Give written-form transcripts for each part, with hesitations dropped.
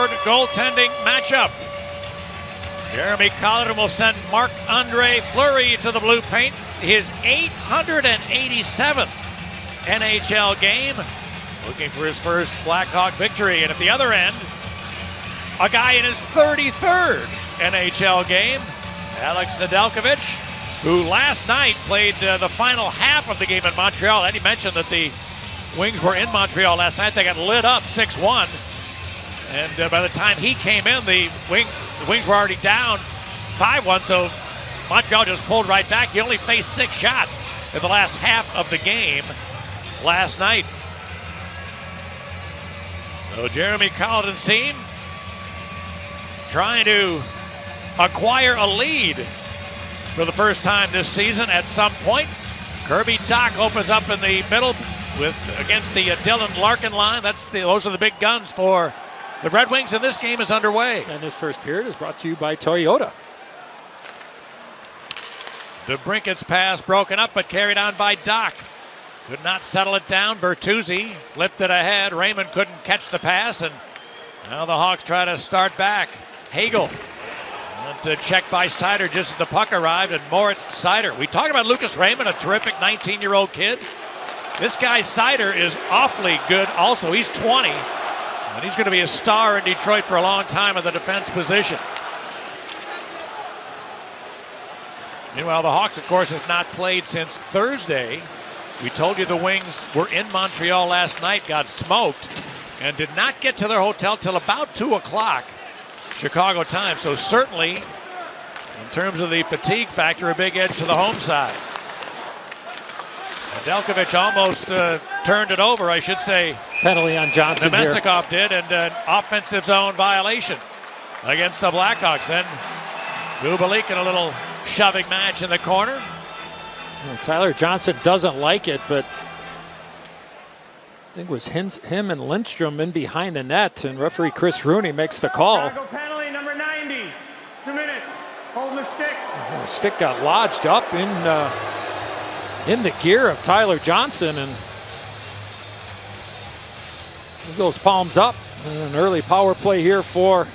record goaltending matchup. Jeremy Colliton will send Marc-Andre Fleury to the blue paint, his 887th NHL game, looking for his first Blackhawk victory. And at the other end, a guy in his 33rd NHL game, Alex Nedeljkovic, who last night played the final half of the game in Montreal. Eddie mentioned that the Wings were in Montreal last night. They got lit up 6-1. And by the time he came in, the Wings were already down 5-1, so Montreal just pulled right back. He only faced 6 shots in the last half of the game last night. So Jeremy Colliton's team trying to acquire a lead for the first time this season at some point. Kirby Dach opens up in the middle against the Dylan Larkin line. Those are the big guns for the Red Wings, and this game is underway. And this first period is brought to you by Toyota. DeBrincat's pass broken up, but carried on by Dach. Could not settle it down. Bertuzzi flipped it ahead. Raymond couldn't catch the pass, and now the Hawks try to start back. Hagel. Checked by Seider just as the puck arrived, and Moritz Seider. We talked about Lucas Raymond, a terrific 19-year-old kid. This guy Seider is awfully good also. He's 20. And he's going to be a star in Detroit for a long time in the defense position. Meanwhile, the Hawks, of course, have not played since Thursday. We told you the Wings were in Montreal last night, got smoked, and did not get to their hotel till about 2 o'clock Chicago time. So certainly, in terms of the fatigue factor, a big edge to the home side. Nedeljkovic almost turned it over, I should say. Penalty on Johnson here. Nemestikov did, and an offensive zone violation against the Blackhawks. Then Kubalik in a little shoving match in the corner. Well, Tyler Johnson doesn't like it, but I think it was him and Lindstrom in behind the net, and referee Chris Rooney makes the call. Penalty number 90, 2 minutes, holding the stick. The stick got lodged up in the gear of Tyler Johnson, and he goes palms up. And an early power play here for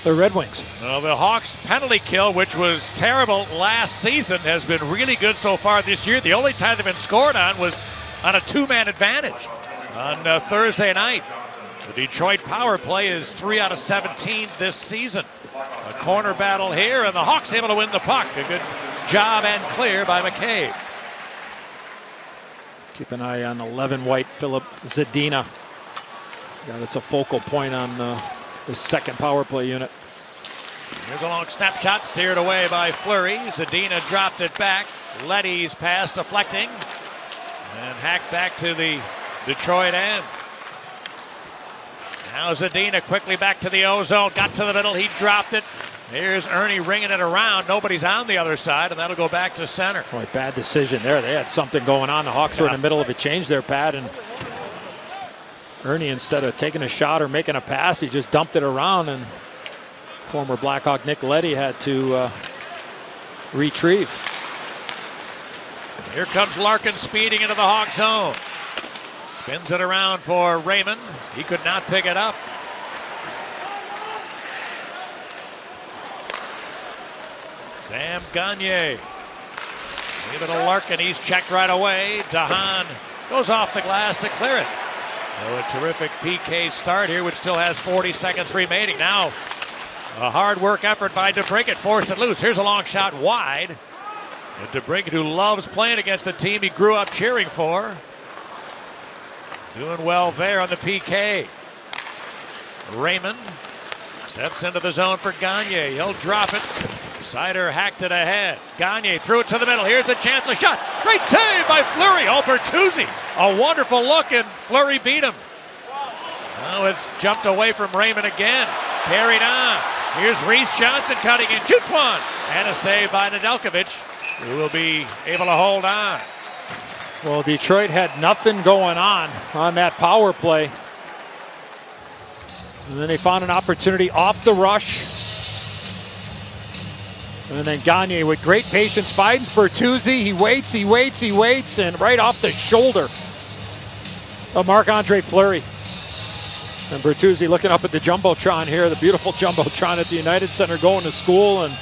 the Red Wings. Well, the Hawks' penalty kill, which was terrible last season, has been really good so far this year. The only time they've been scored on was on a 2-man advantage on Thursday night. The Detroit power play is 3 out of 17 this season. A corner battle here, and the Hawks able to win the puck. A good job and clear by McCabe. Keep an eye on 11 white Philip Zadina. Yeah, that's a focal point on the second power play unit. Here's a long snapshot steered away by Fleury. Zadina dropped it back. Leddy's pass deflecting and hacked back to the Detroit end. Now Zadina quickly back to the O-zone. Got to the middle. He dropped it. Here's Ernie ringing it around. Nobody's on the other side, and that'll go back to center. Boy, bad decision there. They had something going on. The Hawks were in the middle of a change there, Pat, and Ernie, instead of taking a shot or making a pass, he just dumped it around, and former Blackhawk Nick Leddy had to retrieve. Here comes Larkin speeding into the Hawk zone. Spins it around for Raymond. He could not pick it up. Sam Gagner. Leave it to Larkin. He's checked right away. DeHaan goes off the glass to clear it. So a terrific PK start here, which still has 40 seconds remaining. Now a hard work effort by DeBrincat, forced it loose. Here's a long shot wide. And DeBrincat, who loves playing against the team he grew up cheering for, doing well there on the PK. Raymond steps into the zone for Gagner. He'll drop it. Seider hacked it ahead. Gagner threw it to the middle. Here's a chance, a shot. Great save by Fleury. Oh, Bertuzzi. A wonderful look, and Fleury beat him. Now it's jumped away from Raymond again. Carried on. Here's Reese Johnson cutting in. Shoots one. And a save by Nedeljkovic, who will be able to hold on. Well, Detroit had nothing going on that power play. And then they found an opportunity off the rush. And then Gagner, with great patience, finds Bertuzzi. He waits, and right off the shoulder of Marc-Andre Fleury. And Bertuzzi looking up at the Jumbotron here, the beautiful Jumbotron at the United Center, going to school, and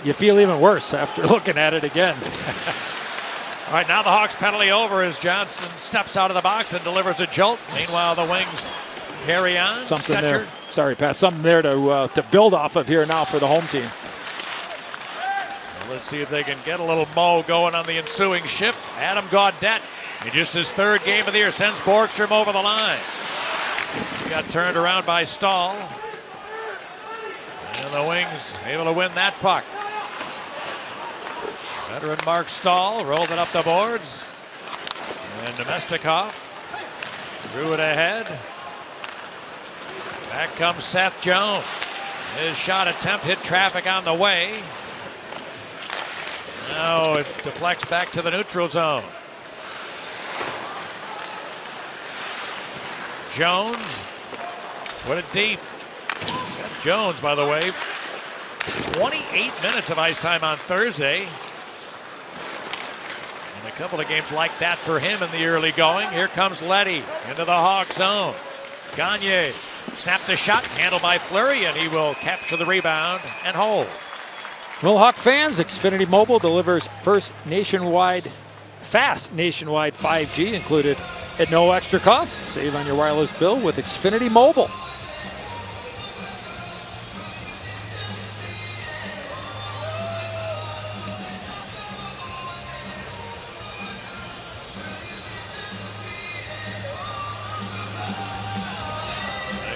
you feel even worse after looking at it again. All right, now the Hawks penalty over as Johnson steps out of the box and delivers a jolt. Meanwhile, the Wings carry on. Something Stetcher. there. Sorry, Pat. Something there to build off of here now for the home team. Well, let's see if they can get a little mo going on the ensuing shift. Adam Gaudette, in just his third game of the year, sends Borgstrom over the line. He got turned around by Stahl. And the Wings able to win that puck. Veteran Mark Stahl rolled it up the boards. And Nemestikov threw it ahead. Back comes Seth Jones. His shot attempt hit traffic on the way. Now it deflects back to the neutral zone. Jones put it deep. Seth Jones, by the way, 28 minutes of ice time on Thursday. And a couple of games like that for him in the early going. Here comes Leddy into the Hawk zone. Gagne snapped the shot, handled by Fleury, and he will capture the rebound and hold. Well, Hawk fans, Xfinity Mobile delivers fast nationwide 5G included at no extra cost. Save on your wireless bill with Xfinity Mobile.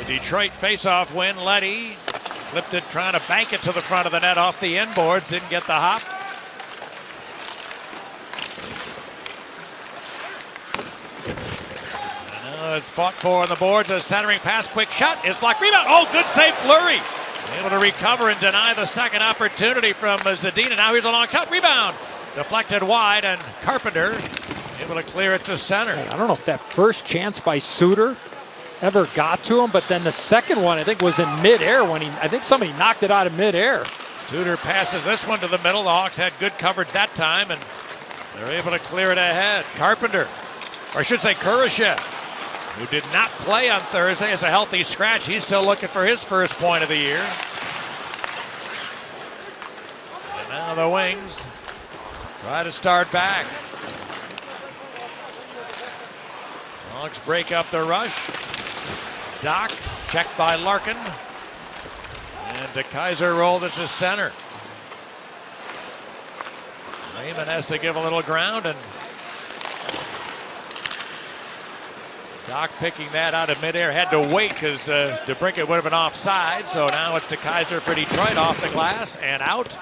Detroit faceoff win. Leddy flipped it, trying to bank it to the front of the net off the inboards. Didn't get the hop. And now it's fought for on the boards. A centering pass, quick shot is blocked. Rebound. Oh, good save, Fleury. Able to recover and deny the second opportunity from Zadina. Now here's a long shot. Rebound. Deflected wide, and Carpenter able to clear it to center. I don't know if that first chance by Suter ever got to him, but then the second one I think was in midair when I think somebody knocked it out of midair. Suter passes this one to the middle. The Hawks had good coverage that time, and they're able to clear it ahead. Carpenter, or I should say Kurashev, who did not play on Thursday as a healthy scratch. He's still looking for his first point of the year. And now the Wings try to start back. Hawks break up the rush. Doc checked by Larkin. And DeKaiser rolled it to center. Raymond has to give a little ground, and Doc picking that out of midair. Had to wait because DeBrincat would have been offside. So now it's DeKaiser for Detroit off the glass and out.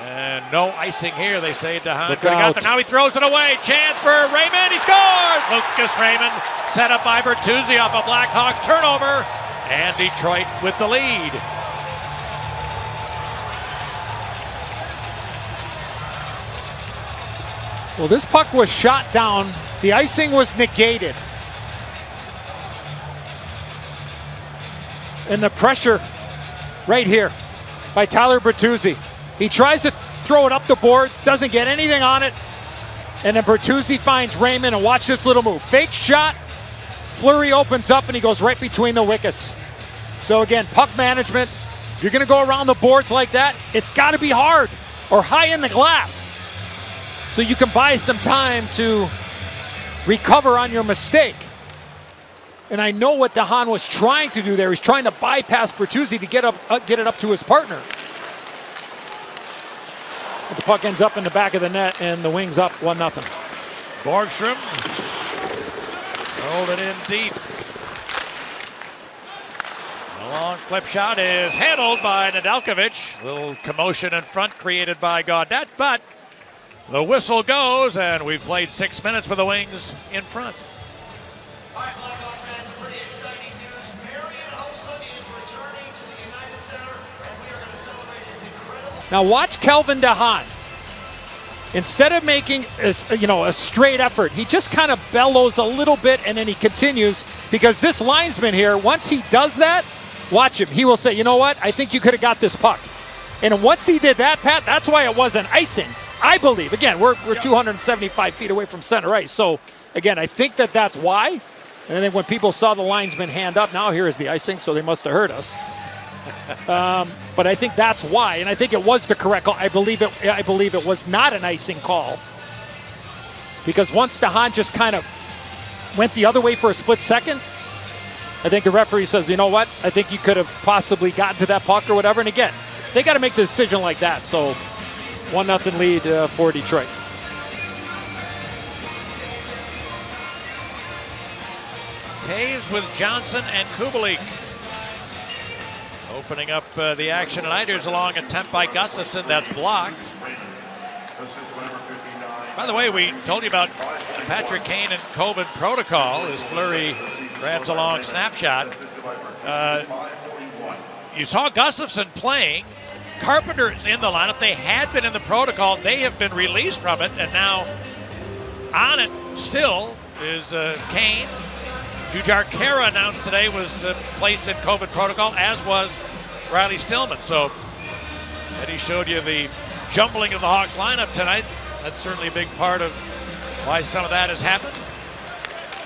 And no icing here, they say. DeHaan could have got there. Now he throws it away. Chance for Raymond. He scores! Lucas Raymond set up by Bertuzzi off a Blackhawks turnover. And Detroit with the lead. Well, this puck was shot down. The icing was negated. And the pressure right here by Tyler Bertuzzi. He tries to throw it up the boards, doesn't get anything on it. And then Bertuzzi finds Raymond, and watch this little move. Fake shot. Fleury opens up, and he goes right between the wickets. So again, puck management. If you're going to go around the boards like that, it's got to be hard or high in the glass, so you can buy some time to recover on your mistake. And I know what DeHaan was trying to do there. He's trying to bypass Bertuzzi to get it up to his partner. But the puck ends up in the back of the net, and the Wings up 1-0. Borgstrom rolled it in deep. The long flip shot is handled by Nedeljkovic. Little commotion in front created by Gaudette, but the whistle goes, and we've played 6 minutes with the Wings in front. All right, Blackhawks fans, some pretty exciting news. Marian Hossa is returning to the United Center, and we are going to celebrate his incredible... Now watch Kelvin DeHaan. Instead of making a straight effort, he just kind of bellows a little bit, and then he continues, because this linesman here, once he does that, watch him. He will say, you know what, I think you could have got this puck. And once he did that, Pat, that's why it wasn't icing. I believe, again, we're 275 feet away from center ice. So, again, I think that's why. And then when people saw the linesman hand up, now here is the icing, so they must have heard us. But I think that's why, and I think it was the correct call. I believe it was not an icing call, because once DeHaan just kind of went the other way for a split second, I think the referee says, you know what? I think you could have possibly gotten to that puck or whatever. And again, they got to make the decision like that. So 1-0 lead for Detroit. Taves with Johnson and Kubalik. Opening up the action tonight. Here's a long attempt by Gustafsson. That's blocked. By the way, we told you about Patrick Kane and COVID protocol as Fleury grabs a long snapshot. You saw Gustafsson playing. Carpenter is in the lineup. They had been in the protocol. They have been released from it, and now on it still is Kane. Jujar Kara announced today was placed in COVID protocol, as was Riley Stillman. So Eddie showed you the jumbling of the Hawks lineup tonight. That's certainly a big part of why some of that has happened.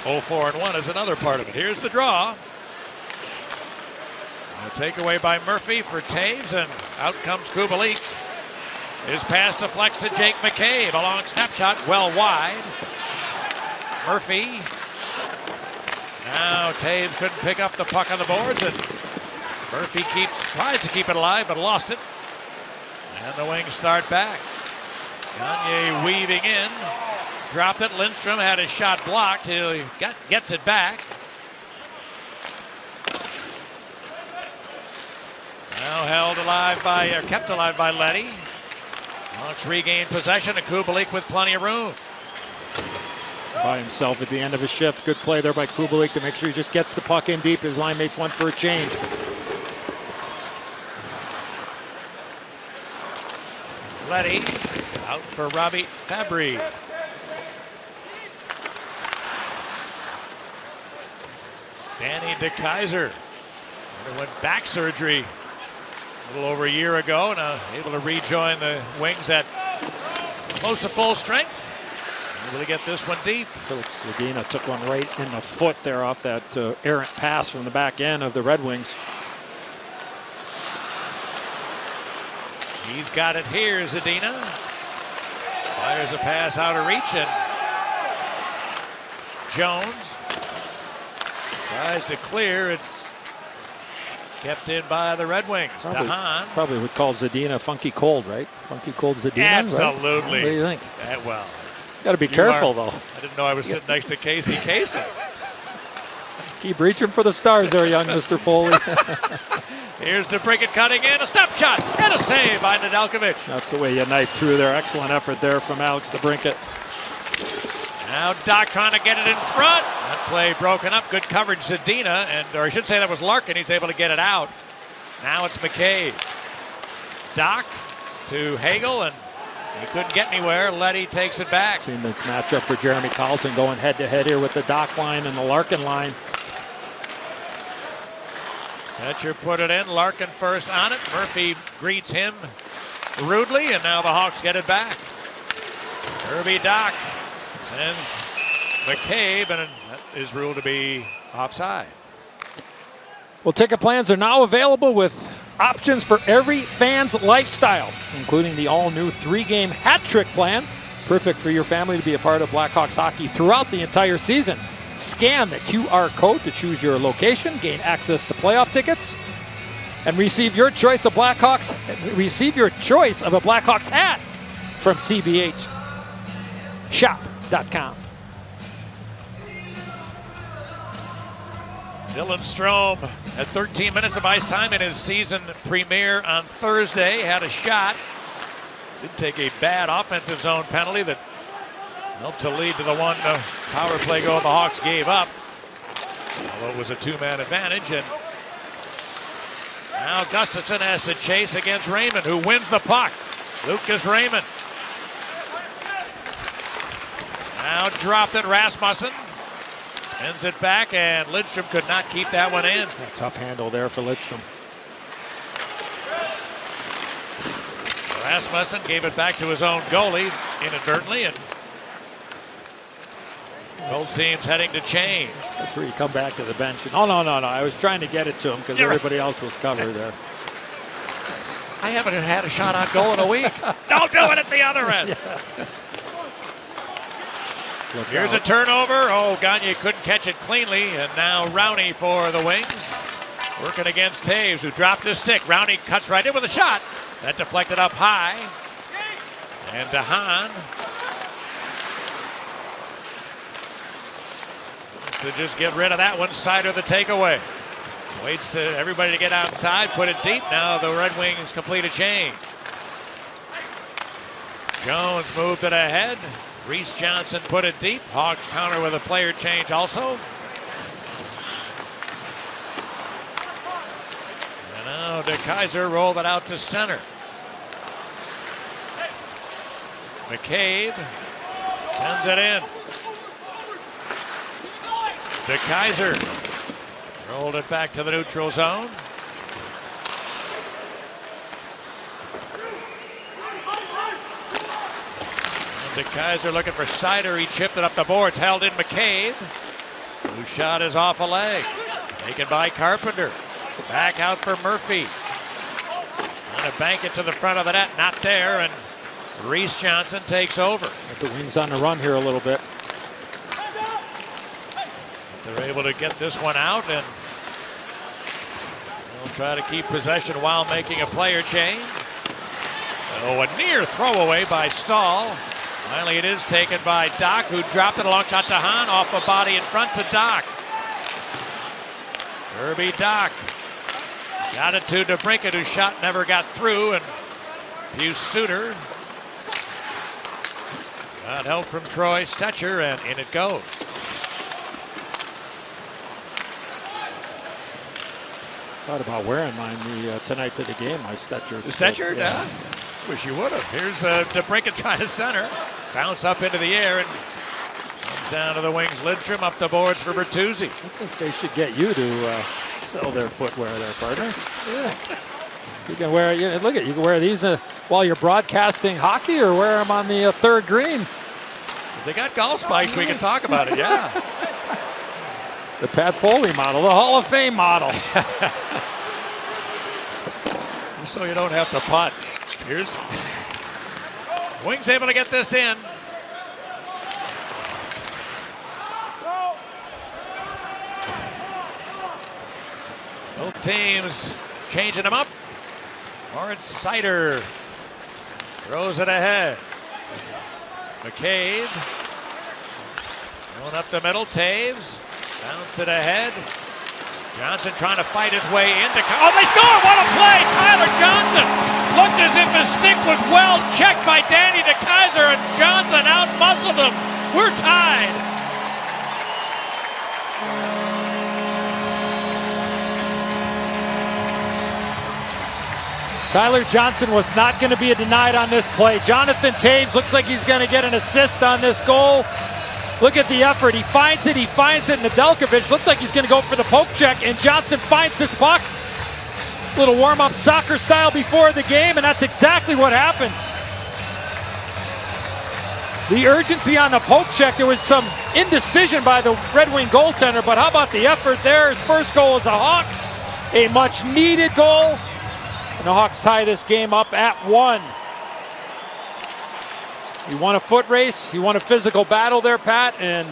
0-4-1 is another part of it. Here's the draw. A takeaway by Murphy for Taves, and out comes Kubalik. His pass deflects to Jake McCabe. A long snapshot, well wide. Murphy. Now Taves couldn't pick up the puck on the boards, and Murphy tries to keep it alive, but lost it. And the Wings start back. Gagne weaving in. Dropped it. Lindstrom had his shot blocked. He gets it back. Now kept alive by Leddy. Hawks regained possession, and Kubalik with plenty of room. By himself at the end of his shift. Good play there by Kubalik to make sure he just gets the puck in deep. His line mates went for a change. Leddy out for Robbie Fabry. Danny DeKeyser underwent back surgery a little over a year ago. Now able to rejoin the Wings at close to full strength. Able to get this one deep. Phillips Zadina took one right in the foot there off that errant pass from the back end of the Red Wings. He's got it here, Zadina. Fires a pass out of reach, and Jones tries to clear. It's kept in by the Red Wings. DeHaan. Probably would call Zadina funky cold, right? Funky cold Zadina. Absolutely. Right? What do you think? Well. Got to be careful, though. I didn't know I was sitting next to Casey Kasem. Keep reaching for the stars there, young Mr. Foley. Here's DeBrincat cutting in. A stop shot and a save by Nedeljkovic. That's the way you knife through there. Excellent effort there from Alex DeBrincat. Now Doc trying to get it in front. That play broken up. Good coverage, Zadina. Or I should say that was Larkin. He's able to get it out. Now it's McCabe. Doc to Hagel, and he couldn't get anywhere. Leddy takes it back. Teammates matchup for Jeremy Colleton going head-to-head here with the Doc line and the Larkin line. Fetcher put it in. Larkin first on it. Murphy greets him rudely, and now the Hawks get it back. Kirby Doc sends McCabe, and that is ruled to be offside. Well, ticket plans are now available with options for every fan's lifestyle, including the all-new 3-game hat-trick plan. Perfect for your family to be a part of Blackhawks hockey throughout the entire season. Scan the QR code to choose your location, gain access to playoff tickets, and receive your choice of a Blackhawks hat from CBHshop.com. Dylan Strome had 13 minutes of ice time in his season premiere on Thursday. Had a shot. Did take a bad offensive zone penalty that helped to lead to the one power play goal the Hawks gave up. Although it was a two-man advantage. And now Gustafsson has to chase against Raymond, who wins the puck. Lucas Raymond. Now dropped it, Rasmussen. Sends it back, and Lidstrom could not keep that one in. A tough handle there for Lidstrom. Rasmussen gave it back to his own goalie inadvertently, and both teams heading to change. That's where you come back to the bench. And, no. I was trying to get it to him because everybody else was covered there. I haven't had a shot on goal in a week. Don't do it at the other end. Here's a turnover. Oh, Gagne couldn't catch it cleanly, and now Rowney for the Wings. Working against Taves, who dropped his stick. Rowney cuts right in with a shot. That deflected up high. And DeHaan to just get rid of that one. Sider the takeaway. Waits to everybody to get outside, put it deep. Now the Red Wings complete a change. Jones moved it ahead. Reese Johnson put it deep. Hawks counter with a player change also. And now DeKeyser rolled it out to center. McCabe sends it in. DeKeyser rolled it back to the neutral zone. DeKeyser looking for Sider. He chipped it up the boards, held in McCabe, whose shot is off a leg. Taken by Carpenter. Back out for Murphy. Trying to bank it to the front of the net. Not there, and Reese Johnson takes over. Get the Wings on the run here a little bit. They're able to get this one out, and they'll try to keep possession while making a player change. Oh, a near throwaway by Stahl. Finally, it is taken by Doc, who dropped it. A long shot to Hahn, off a body in front to Doc. Kirby Doc got it to DeBrincat, whose shot never got through, and Pius Suter got help from Troy Stetcher, and in it goes. Thought about wearing mine tonight to the game. My Stetcher. The Stetcher? Yeah. Wish you would have. Here's DeBrincat trying to center. Bounce up into the air and comes down to the Wings. Lidstrom up the boards for Bertuzzi. I think they should get you to sell their footwear there, partner. Yeah. You can wear. Look at you can wear these while you're broadcasting hockey, or wear them on the third green. If they got golf spikes, we can talk about it. Yeah. The Pat Foley model, the Hall of Fame model. Just so you don't have to putt. Here's Wings able to get this in. Both teams changing them up. Lawrence Sider throws it ahead. McCabe going up the middle. Taves bounce it ahead. Johnson trying to fight his way into. Oh, they score! What a play! Tyler Johnson looked as if his stick was well checked by Danny DeKeyser, and Johnson out-muscled him. We're tied. Tyler Johnson was not going to be denied on this play. Jonathan Taves looks like he's going to get an assist on this goal. Look at the effort. He finds it. Nedeljkovic looks like he's going to go for the poke check, and Johnson finds this puck. Little warm-up soccer style before the game, and that's exactly what happens. The urgency on the poke check, there was some indecision by the Red Wing goaltender, but how about the effort there? His first goal as a Hawk, a much-needed goal. And the Hawks tie this game up at 1. You won a foot race, you won a physical battle there, Pat, and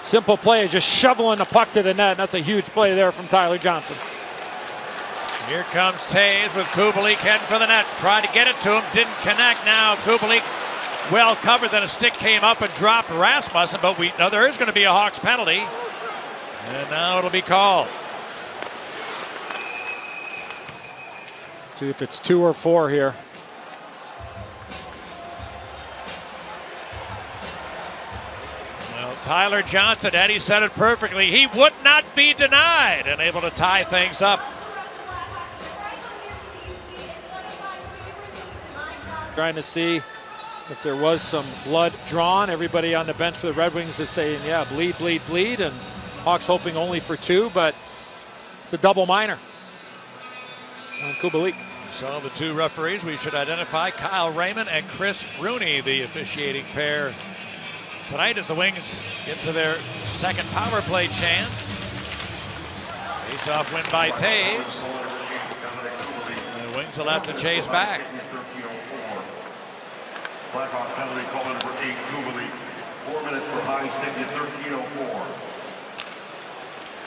simple play, just shoveling the puck to the net. And that's a huge play there from Tyler Johnson. Here comes Taves with Kubalik heading for the net. Tried to get it to him, didn't connect. Now Kubalik well covered, then a stick came up and dropped Rasmussen, but we know there is going to be a Hawks penalty. And now it'll be called. See if it's 2 or 4 here. Tyler Johnson, Eddie said it perfectly. He would not be denied, and able to tie things up. Trying to see if there was some blood drawn. Everybody on the bench for the Red Wings is saying, yeah, bleed, bleed, bleed. And Hawks hoping only for 2, but it's a double minor on Kubalik. So the two referees we should identify, Kyle Raymond and Chris Rooney, the officiating pair tonight as the Wings get to their second power play chance. Face-off win by Taves. The Wings will have to chase back. Blackhawk penalty call number 8, Kubelik. 4 minutes behind, standing at 13:04.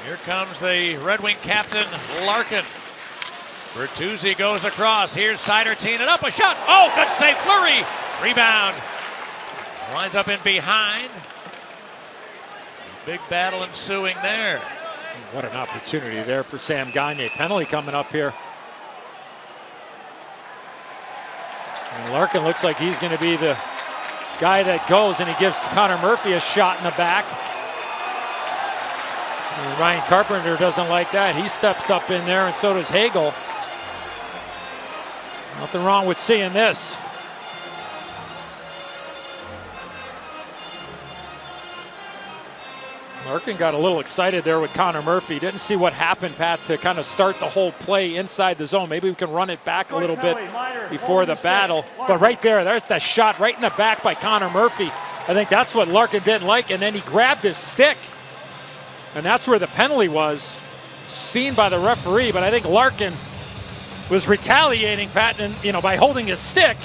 Here comes the Red Wing captain, Larkin. Bertuzzi goes across. Here's Seider teeing it up. A shot. Oh, good save. Fleury. Rebound. Winds up in behind. Big battle ensuing there. What an opportunity there for Sam Gagner. Penalty coming up here. And Larkin looks like he's going to be the guy that goes, and he gives Connor Murphy a shot in the back. And Ryan Carpenter doesn't like that. He steps up in there, and so does Hagel. Nothing wrong with seeing this. Larkin got a little excited there with Connor Murphy. Didn't see what happened, Pat, to kind of start the whole play inside the zone. Maybe we can run it back a little bit before the battle. But right there's that shot right in the back by Connor Murphy. I think that's what Larkin didn't like, and then he grabbed his stick. And that's where the penalty was, seen by the referee. But I think Larkin was retaliating, Pat, and, by holding his stick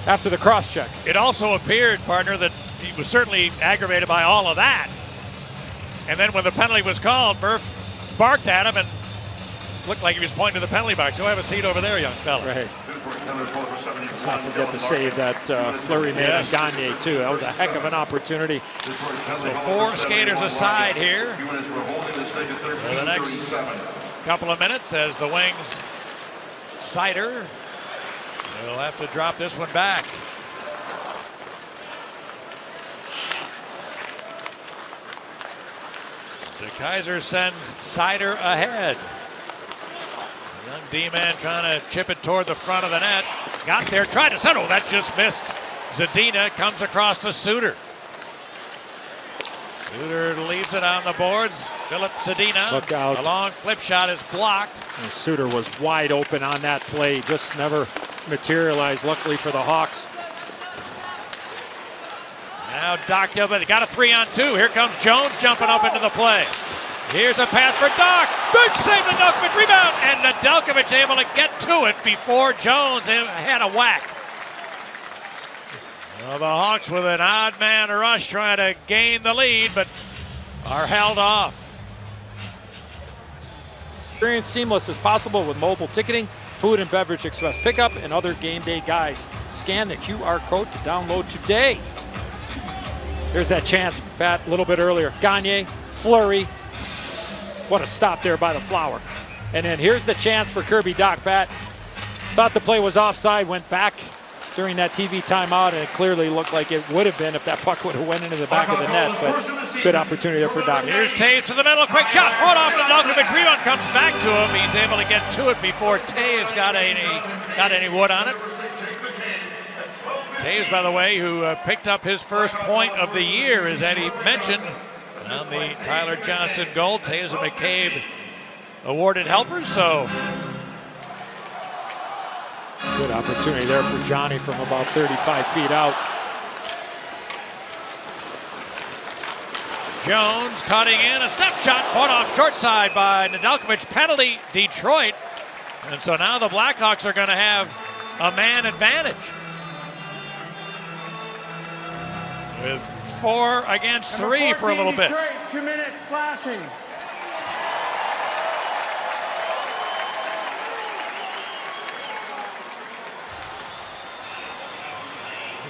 after the cross-check. It also appeared, partner, that he was certainly aggravated by all of that. And then when the penalty was called, Murph barked at him and looked like he was pointing to the penalty box. You'll have a seat over there, young fella. Right. Let's not forget the save that Fleury made on Gagner, too. That was a heck of an opportunity. So 4 skaters aside here for the next couple of minutes as the Wings Seider will have to drop this one back. De Keyser sends Seider ahead. Young D-man trying to chip it toward the front of the net. Got there, tried to settle. That just missed. Zadina comes across to Suter. Suter leaves it on the boards. Philip Zadina. Look out. A long flip shot is blocked. And Suter was wide open on that play. Just never materialized, luckily for the Hawks. Now Doc, but got a 3-on-2. Here comes Jones jumping up into the play. Here's a pass for Doc. Big save, Nedeljkovic rebound, and Nedeljkovic able to get to it before Jones had a whack. Well, the Hawks with an odd man rush trying to gain the lead, but are held off. Experience seamless as possible with mobile ticketing, food and beverage express pickup, and other game day guides. Scan the QR code to download today. Here's that chance, Pat, a little bit earlier. Gagner, Fleury. What a stop there by the Flower. And then here's the chance for Kirby Dach, Pat. Thought the play was offside, went back during that TV timeout, and it clearly looked like it would have been if that puck would have went into the back of the net. But good opportunity there for Dach. Here's Taves to the middle, quick shot, put off Nedeljkovic, rebound comes back to him. He's able to get to it before Taves got any wood on it. Taves, by the way, who picked up his first point of the year, as Eddie mentioned, on the Tyler Johnson goal. Taves and McCabe awarded helpers, so. Good opportunity there for Johnny from about 35 feet out. Jones cutting in, a step shot, fought off short side by Nedeljkovic. Penalty, Detroit. And so now the Blackhawks are going to have a man advantage. With 4 against 3 for a little bit. 2 minutes slashing.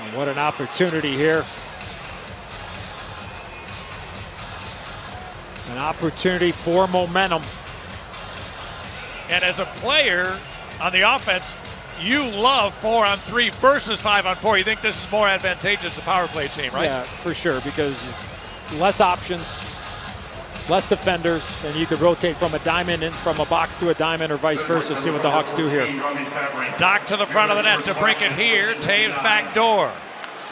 And what an opportunity here. An opportunity for momentum. And as a player on the offense, you love 4-on-3 versus 5-on-4. You think this is more advantageous to the power play team, right? Yeah, for sure, because less options, less defenders, and you could rotate from a diamond and from a box to a diamond or vice versa. See what the Hawks do here. Doc to the front of the net to break it here. Taves back door.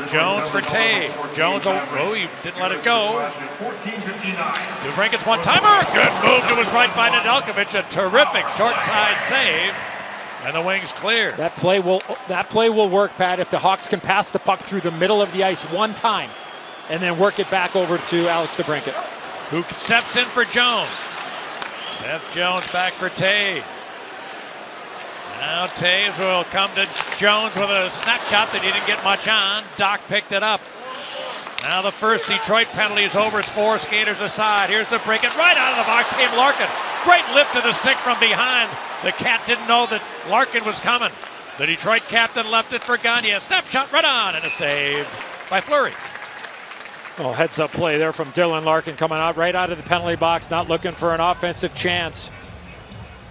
Jones for Taves. Jones, he didn't let it go. DeBrincat's one-timer. Good move to his right by Nedeljkovic. A terrific short side save. And the Wings clear. That play will work, Pat, if the Hawks can pass the puck through the middle of the ice one time and then work it back over to Alex DeBrincat. Who steps in for Jones. Seth Jones back for Taves. Now Taves will come to Jones with a snapshot that he didn't get much on. Doc picked it up. Now the first Detroit penalty is over. It's 4 skaters aside. Here's the break it right out of the box. Came Larkin. Great lift to the stick from behind. The Cat didn't know that Larkin was coming. The Detroit captain left it for Gagne. Snapshot right on and a save by Fleury. Oh, heads up play there from Dylan Larkin coming out right out of the penalty box, not looking for an offensive chance.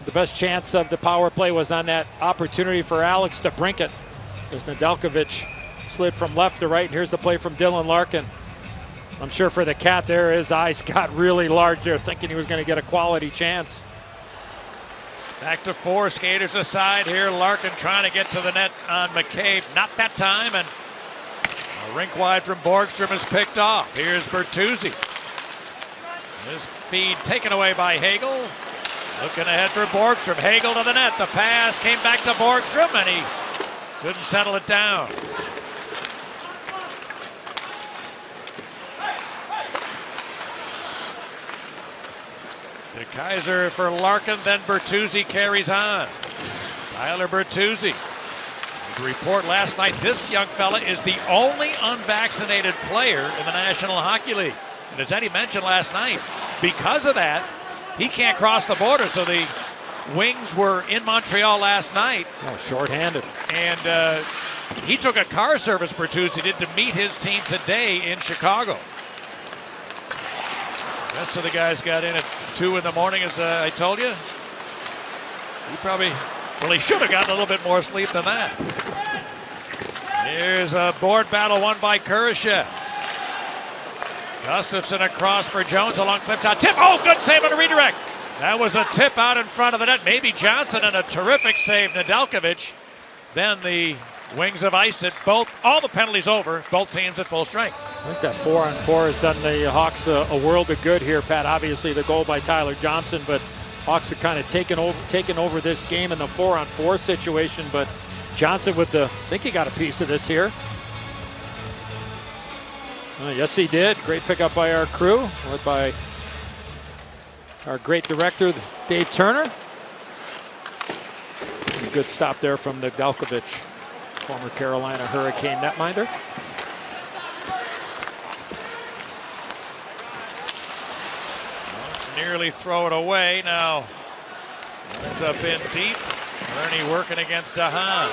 The best chance of the power play was on that opportunity for Alex DeBrincat as Nedeljkovic slid from left to right. And here's the play from Dylan Larkin. I'm sure for the Cat there, his eyes got really large there, thinking he was going to get a quality chance. Back to 4 skaters aside here. Larkin trying to get to the net on McCabe. Not that time, and a rink wide from Borgstrom is picked off. Here's Bertuzzi. This feed taken away by Hagel. Looking ahead for Borgstrom. Hagel to the net. The pass came back to Borgstrom, and he couldn't settle it down. De Kaiser for Larkin, then Bertuzzi carries on. Tyler Bertuzzi. The report last night, this young fella is the only unvaccinated player in the National Hockey League. And as Eddie mentioned last night, because of that, he can't cross the border. So the Wings were in Montreal last night. Oh, shorthanded. And he took a car service, Bertuzzi did, to meet his team today in Chicago. The rest of the guys got in at 2 in the morning, as I told you. He should have gotten a little bit more sleep than that. Here's a board battle won by Kurashev. Gustafsson across for Jones, a long slip shot. Tip, oh, good save on a redirect. That was a tip out in front of the net. Maybe Johnson, and a terrific save, Nedeljkovic. Then the Wings have iced it. All the penalties over, both teams at full strength. I think that 4-on-4 has done the Hawks a world of good here, Pat. Obviously the goal by Tyler Johnson, but Hawks have kind of taken over this game in the 4-on-4 situation. But Johnson I think he got a piece of this here. Yes, he did. Great pickup by our crew, led by our great director, Dave Turner. A good stop there from Nedeljkovic, former Carolina Hurricane netminder. Nearly throw it away. Now ends up in deep. Ernie working against DeHaan.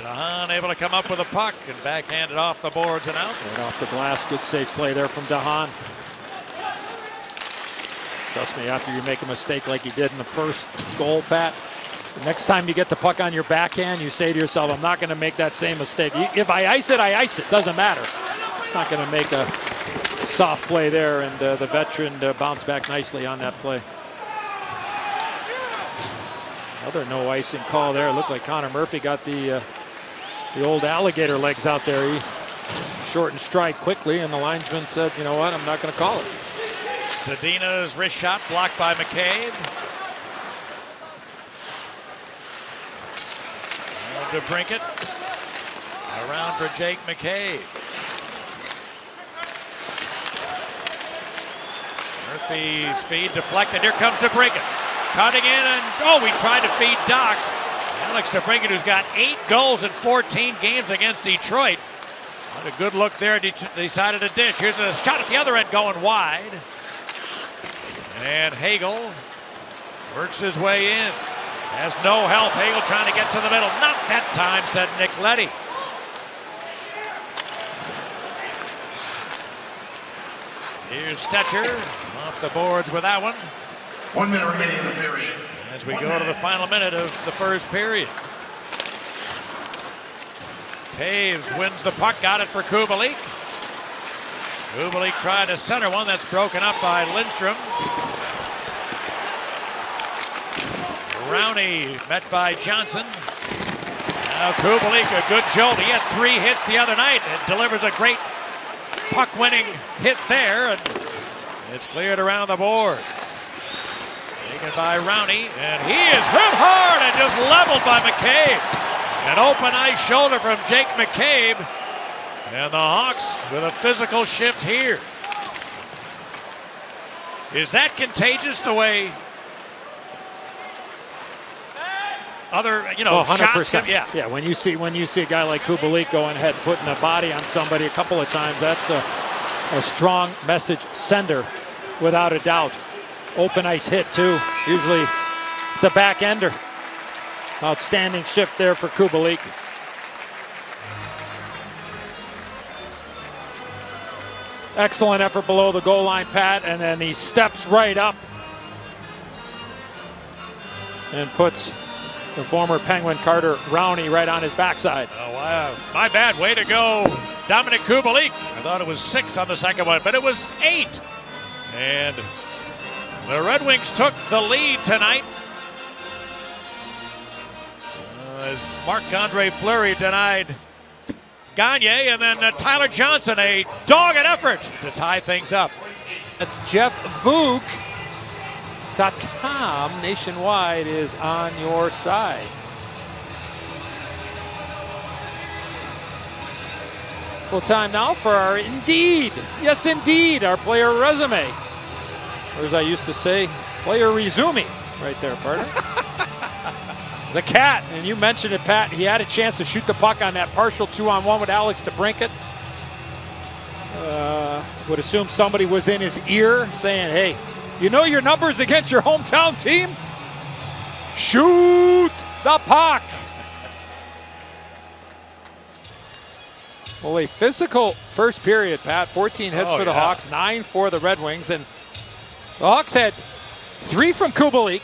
DeHaan able to come up with a puck and backhand it off the boards and out. Right off the glass. Good safe play there from DeHaan. Trust me, after you make a mistake like you did in the first goal, Pat, the next time you get the puck on your backhand, you say to yourself, I'm not going to make that same mistake. If I ice it, I ice it. Doesn't matter. It's not going to make a soft play there, and the veteran bounced back nicely on that play. Another no icing call there. It looked like Connor Murphy got the old alligator legs out there. He shortened stride quickly, and the linesman said, you know what, I'm not going to call it. Zadina's wrist shot blocked by McCabe. And DeBrincat. Around for Jake McCabe. Murphy's feed deflected. Here comes DeBrincat. Cutting in, and he tried to feed Doc. Alex DeBrincat, who's got 8 goals in 14 games against Detroit. What a good look there. Decided to dish. Here's a shot at the other end going wide. And Hagel works his way in. Has no help. Hagel trying to get to the middle. Not that time, said Nick Leddy. Here's Stetcher off the boards with that one. 1 minute remaining in the period. As we go to the final minute of the first period. Taves wins the puck, got it for Kubalik. Kubalik tried to center one, that's broken up by Lindstrom. Rowney met by Johnson. Now Kubalik, a good jolt. He had 3 hits the other night and delivers a great puck-winning hit there, and it's cleared around the board. Taken by Rowney, and he is hit hard and just leveled by McCabe. An open ice shoulder from Jake McCabe. And the Hawks with a physical shift here. Is that contagious the way other, 100%. shots? Yeah. When you see a guy like Kubalik going ahead and putting a body on somebody a couple of times, that's a strong message sender, without a doubt. Open ice hit too. Usually it's a back ender. Outstanding shift there for Kubalik. Excellent effort below the goal line, Pat, and then he steps right up and puts the former Penguin Carter Rowney right on his backside. Oh, wow. My bad. Way to go, Dominic Kubalik. I thought it was 6 on the second one, but it was 8. And the Red Wings took the lead tonight as Marc-Andre Fleury denied Gagne, and then Tyler Johnson, a dogged effort to tie things up. That's JeffVook.com. Nationwide is on your side. Well, time now for our Indeed. Yes, indeed, our player resume. Or as I used to say, player resume. Right there, partner. The Cat, and you mentioned it, Pat. He had a chance to shoot the puck on that partial 2-on-1 with Alex DeBrincat. Would assume somebody was in his ear saying, hey, you know your numbers against your hometown team? Shoot the puck. Well, a physical first period, Pat. 14 hits for the Hawks, 9 for the Red Wings. And the Hawks had 3 from Kubalik,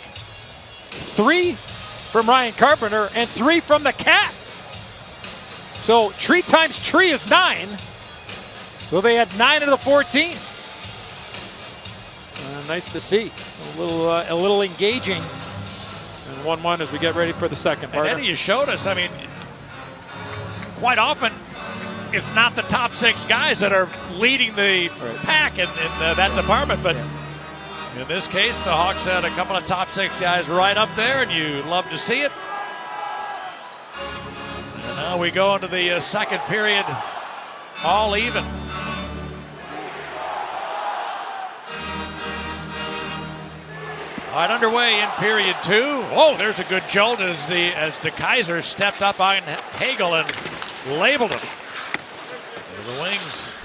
3 from Ryan Carpenter, and 3 from the Cat. So tree times tree is 9. Well, they had 9 of the 14. Nice to see. A little engaging. And 1-1 as we get ready for the second part. And Eddie, you showed us, I mean, quite often it's not the top 6 guys that are leading the pack in that department, but in this case, the Hawks had a couple of top 6 guys right up there, and you love to see it. And now we go into the second period, all even. All right, underway in period 2. Oh, there's a good jolt as the Kaiser stepped up on Hagel and labeled him. For the Wings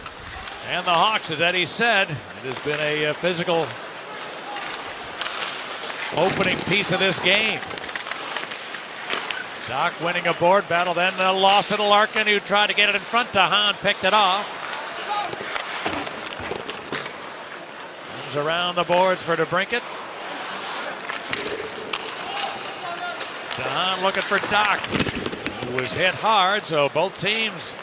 and the Hawks, as Eddie said, it has been a physical opening piece of this game. Doc winning a board battle, then lost it to Larkin, who tried to get it in front. DeHaan picked it off. Comes around the boards for DeBrincat. DeHaan looking for Doc, who was hit hard, so both teams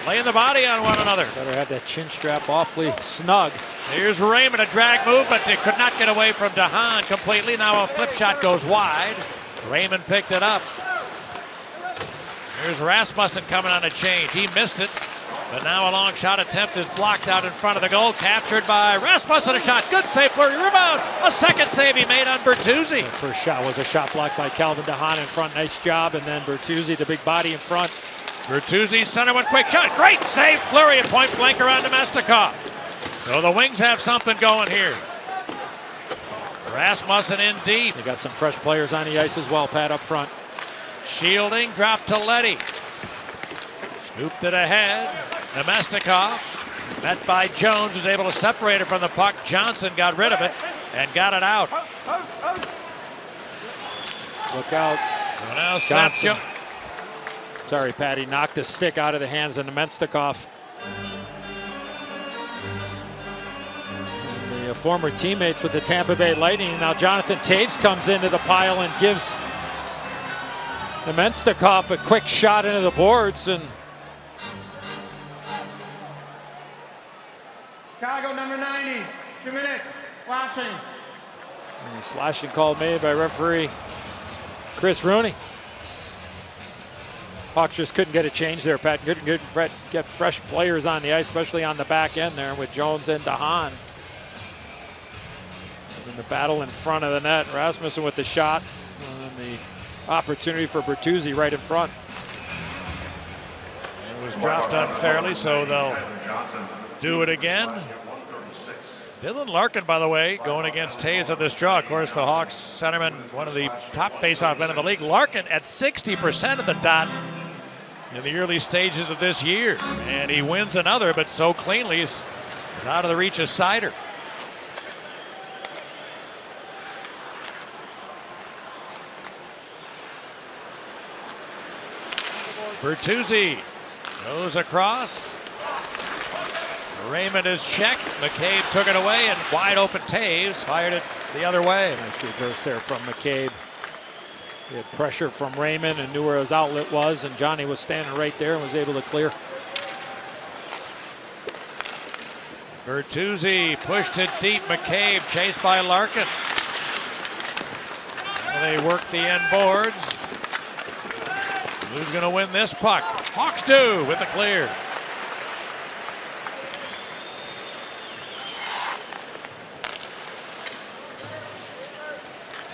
laying the body on one another. Better have that chin strap awfully snug. Here's Raymond, a drag move, but they could not get away from DeHaan completely. Now a flip shot goes wide. Raymond picked it up. Here's Rasmussen coming on a change. He missed it, but now a long shot attempt is blocked out in front of the goal. Captured by Rasmussen, a shot. Good save, Fleury, rebound. A second save he made on Bertuzzi. The first shot was a shot blocked by Calvin DeHaan in front. Nice job, and then Bertuzzi, the big body in front. Bertuzzi, center one, quick shot. Great save, Fleury, and point blank around Nemestikov. So the Wings have something going here. Rasmussen in deep. They got some fresh players on the ice as well, Pat, up front. Shielding, dropped to Leddy. Scooped it ahead. Nemestikov, met by Jones, was able to separate it from the puck. Johnson got rid of it and got it out. Look out. So now Johnson. Sancho. Sorry, Pat, he knocked the stick out of the hands of Nemestikov. The former teammates with the Tampa Bay Lightning. Now Jonathan Taves comes into the pile and gives Nemestikov a quick shot into the boards. And Chicago, number 90, 2 minutes, slashing. And the slashing call made by referee Chris Rooney. Hawks just couldn't get a change there, Pat. Couldn't get fresh players on the ice, especially on the back end there with Jones and DeHaan. In the battle in front of the net, Rasmussen with the shot, and the opportunity for Bertuzzi right in front. It was dropped unfairly, so they'll do it again. Dylan Larkin, by the way, going against Taves of this draw. Of course, the Hawks centerman, one of the top faceoff men in the league. Larkin at 60% of the dot in the early stages of this year. And he wins another, but so cleanly, he's out of the reach of Seider. Bertuzzi goes across. Raymond is checked. McCabe took it away, and wide open Taves fired it the other way. Nice reverse there from McCabe. He had pressure from Raymond and knew where his outlet was, and Johnny was standing right there and was able to clear. Bertuzzi pushed it deep. McCabe chased by Larkin. They work the end boards. Who's going to win this puck? Hawks do with the clear.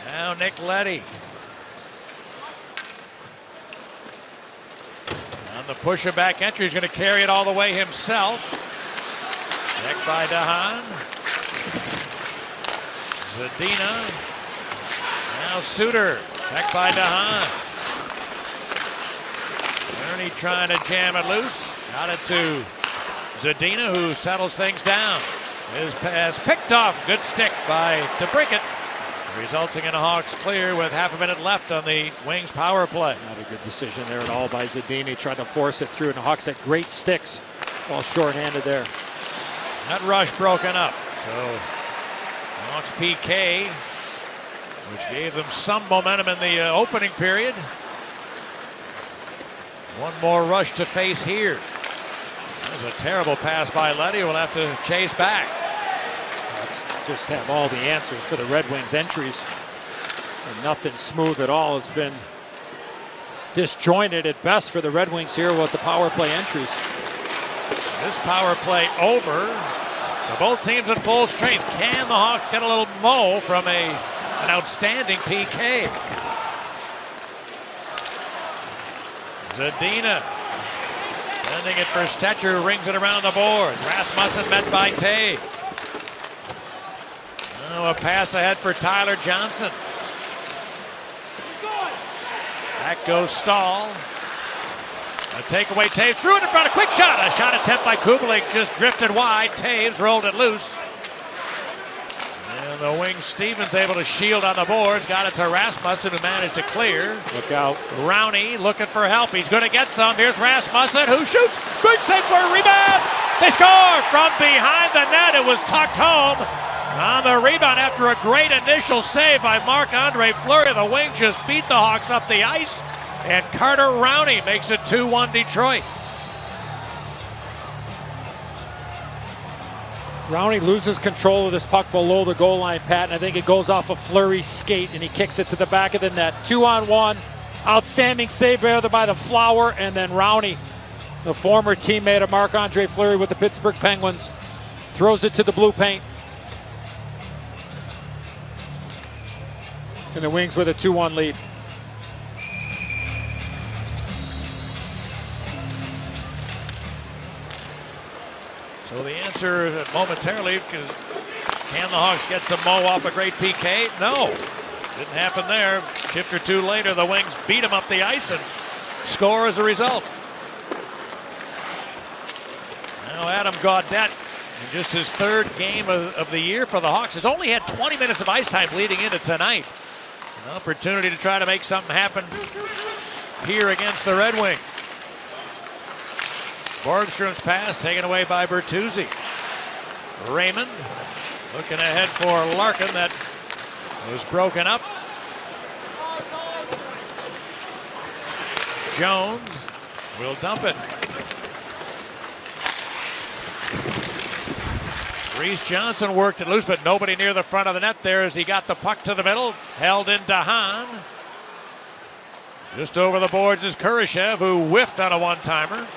Now Nick Leddy. On the push-back entry, he's going to carry it all the way himself. Checked by DeHaan. Zadina. Now Suter. Checked by DeHaan. Ernie trying to jam it loose. Got it to Zadina, who settles things down. His pass picked off. Good stick by DeBrincat, resulting in a Hawks clear with half a minute left on the Wings power play. Not a good decision there at all by Zadina. He tried to force it through, and the Hawks had great sticks while shorthanded there. That rush broken up. So Hawks PK, which gave them some momentum in the opening period. One more rush to face here. That was a terrible pass by Leddy. We'll have to chase back. Let's just have all the answers for the Red Wings entries. And nothing smooth at all. It's been disjointed at best for the Red Wings here with the power play entries. This power play over. So both teams in full strength. Can the Hawks get a little mo from an outstanding PK? Zadina sending it for Stetcher, who rings it around the board. Rasmussen met by Tay. Oh, a pass ahead for Tyler Johnson. Back goes Stahl. A takeaway, Taves threw it in front, a quick shot. A shot attempt by Kubalik just drifted wide. Taves rolled it loose. And the wing Stevens able to shield on the boards. Got it to Rasmussen, who managed to clear. Look out. Rowney looking for help. He's going to get some. Here's Rasmussen, who shoots. Big save for a rebound. They score from behind the net. It was tucked home on the rebound after a great initial save by Marc-Andre Fleury. The Wings just beat the Hawks up the ice, and Carter Rowney makes it 2-1 Detroit. Rowney loses control of this puck below the goal line, Pat, and I think it goes off of Fleury's skate, and he kicks it to the back of the net. 2-on-1. Outstanding save there by the Flower, and then Rowney, the former teammate of Marc-Andre Fleury with the Pittsburgh Penguins, throws it to the blue paint. And the Wings with a 2-1 lead. So the answer momentarily, can the Hawks get some mo off a great PK? No, didn't happen there. Shift or two later, the Wings beat them up the ice and score as a result. Now Adam Gaudette, in just his third game of the year for the Hawks, has only had 20 minutes of ice time leading into tonight. An opportunity to try to make something happen here against the Red Wings. Borgstrom's pass taken away by Bertuzzi. Raymond looking ahead for Larkin. That was broken up. Jones will dump it. Reese Johnson worked it loose, but nobody near the front of the net there as he got the puck to the middle. Held in DeHaan. Just over the boards is Kurashev, who whiffed on a one-timer.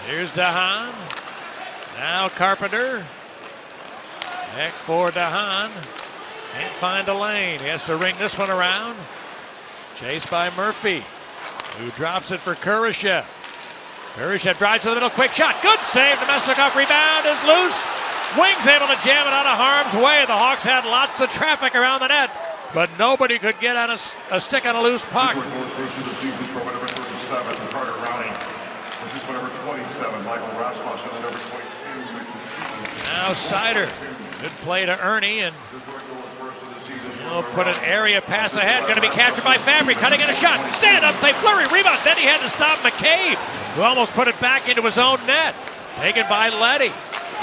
Here's DeHaan. Now Carpenter. Back for DeHaan. Can't find a lane. He has to ring this one around. Chased by Murphy, who drops it for Kurashev. Kurashev drives to the middle, quick shot. Good save. Nemestikov rebound is loose. Wings able to jam it out of harm's way. The Hawks had lots of traffic around the net, but nobody could get on a stick on a loose puck. Now Sider. Good play to Ernie, and he'll put an area pass ahead. Going to be captured by Fabry, cutting in a shot. Stand up, say Fleury, rebound. Then he had to stop McCabe, who almost put it back into his own net. Taken by Leddy.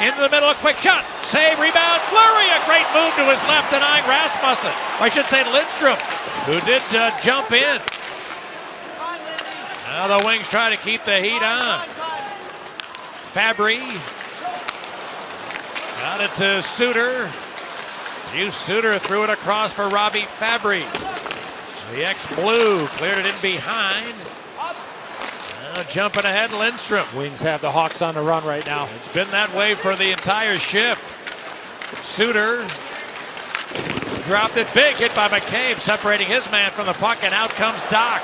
Into the middle, a quick shot. Save, rebound. Fleury, a great move to his left, denying Rasmussen. Or I should say Lindstrom, who did jump in. Now the Wings try to keep the heat on. Fabry. Got it to Suter. Hugh Suter threw it across for Robbie Fabry. The ex-Blue cleared it in behind. Now jumping ahead, Lindstrom. Wings have the Hawks on the run right now. It's been that way for the entire shift. Suter dropped it big, hit by McCabe, separating his man from the puck, and out comes Doc.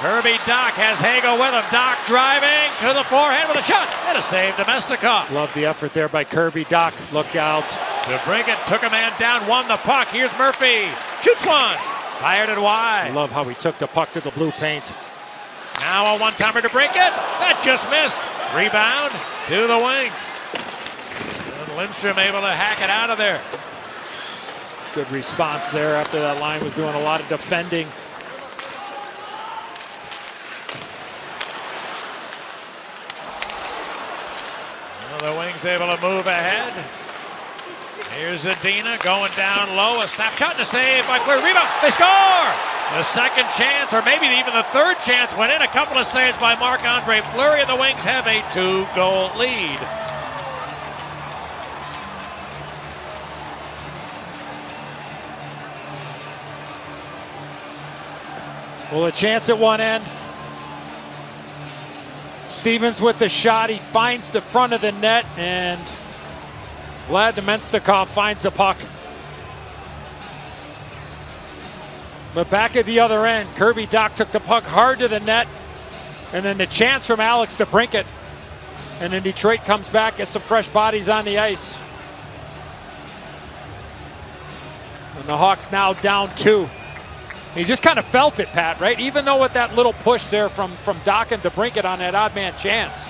Kirby Doc has Hagel with him. Doc driving to the forehand with a shot and a save. Nemestikov. Love the effort there by Kirby. Doc, look out. DeBrincat took a man down, won the puck. Here's Murphy. Shoots one. Fired it wide. I love how he took the puck to the blue paint. Now a one-timer to DeBrincat. That just missed. Rebound to the wing. And Lindstrom able to hack it out of there. Good response there after that line was doing a lot of defending. The Wings able to move ahead. Here's Zadina going down low. A snap shot and a save by Clear. Rebound. They score! The second chance, or maybe even the third chance, went in. A couple of saves by Marc-Andre Fleury, and the Wings have a 2-goal lead. Well, a chance at one end. Stevens with the shot. He finds the front of the net, and Vlad Nemestikov finds the puck. But back at the other end, Kirby Doc took the puck hard to the net, and then the chance from Alex DeBrincat. And then Detroit comes back, gets some fresh bodies on the ice. And the Hawks now down 2. He just kind of felt it, Pat, right? Even though with that little push there from Doc and DeBrincat on that odd man chance.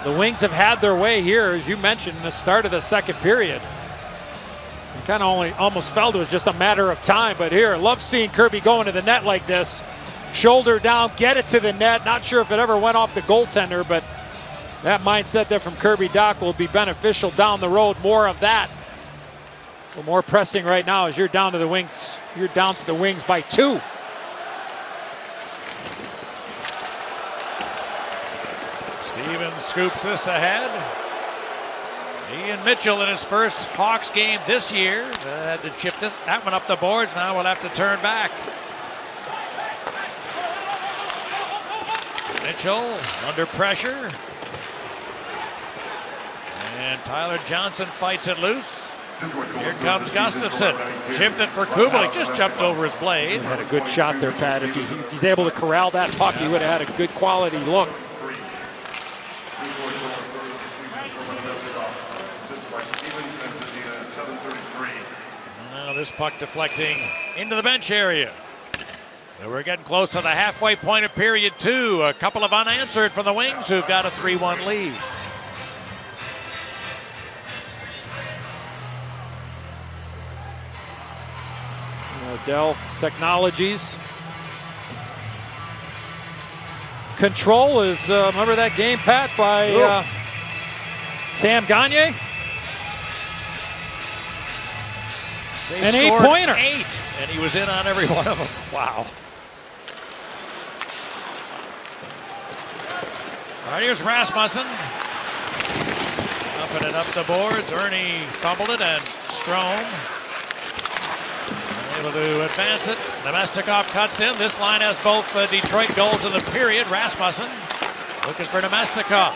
The Wings have had their way here, as you mentioned, in the start of the second period. It kind of almost felt it was just a matter of time, but here, love seeing Kirby going to the net like this. Shoulder down, get it to the net. Not sure if it ever went off the goaltender, but that mindset there from Kirby Doc will be beneficial down the road. More of that. Well, more pressing right now as you're down to the Wings. You're down to the Wings by 2. Stevens scoops this ahead. Ian Mitchell in his first Hawks game this year had to chip that one up the boards. Now we'll have to turn back. Mitchell under pressure. And Tyler Johnson fights it loose. Here comes Gustafsson. Chipped it for Kubalik. Just jumped over his blade. He had a good shot there, Pat. If he's able to corral that puck, he would have had a good quality look. Now this puck deflecting into the bench area. And we're getting close to the halfway point of period 2. A couple of unanswered from the Wings, who've got a 3-1 lead. Dell Technologies. Control is, remember that game, Pat, by Sam Gagne? They An scored 8-pointer. 8, and he was in on every one of them. Wow. All right, here's Rasmussen. Upping it up the boards. Ernie fumbled it, and Strome able to advance it. Nemestikov cuts in. This line has both Detroit goals in the period. Rasmussen looking for Nemestikov.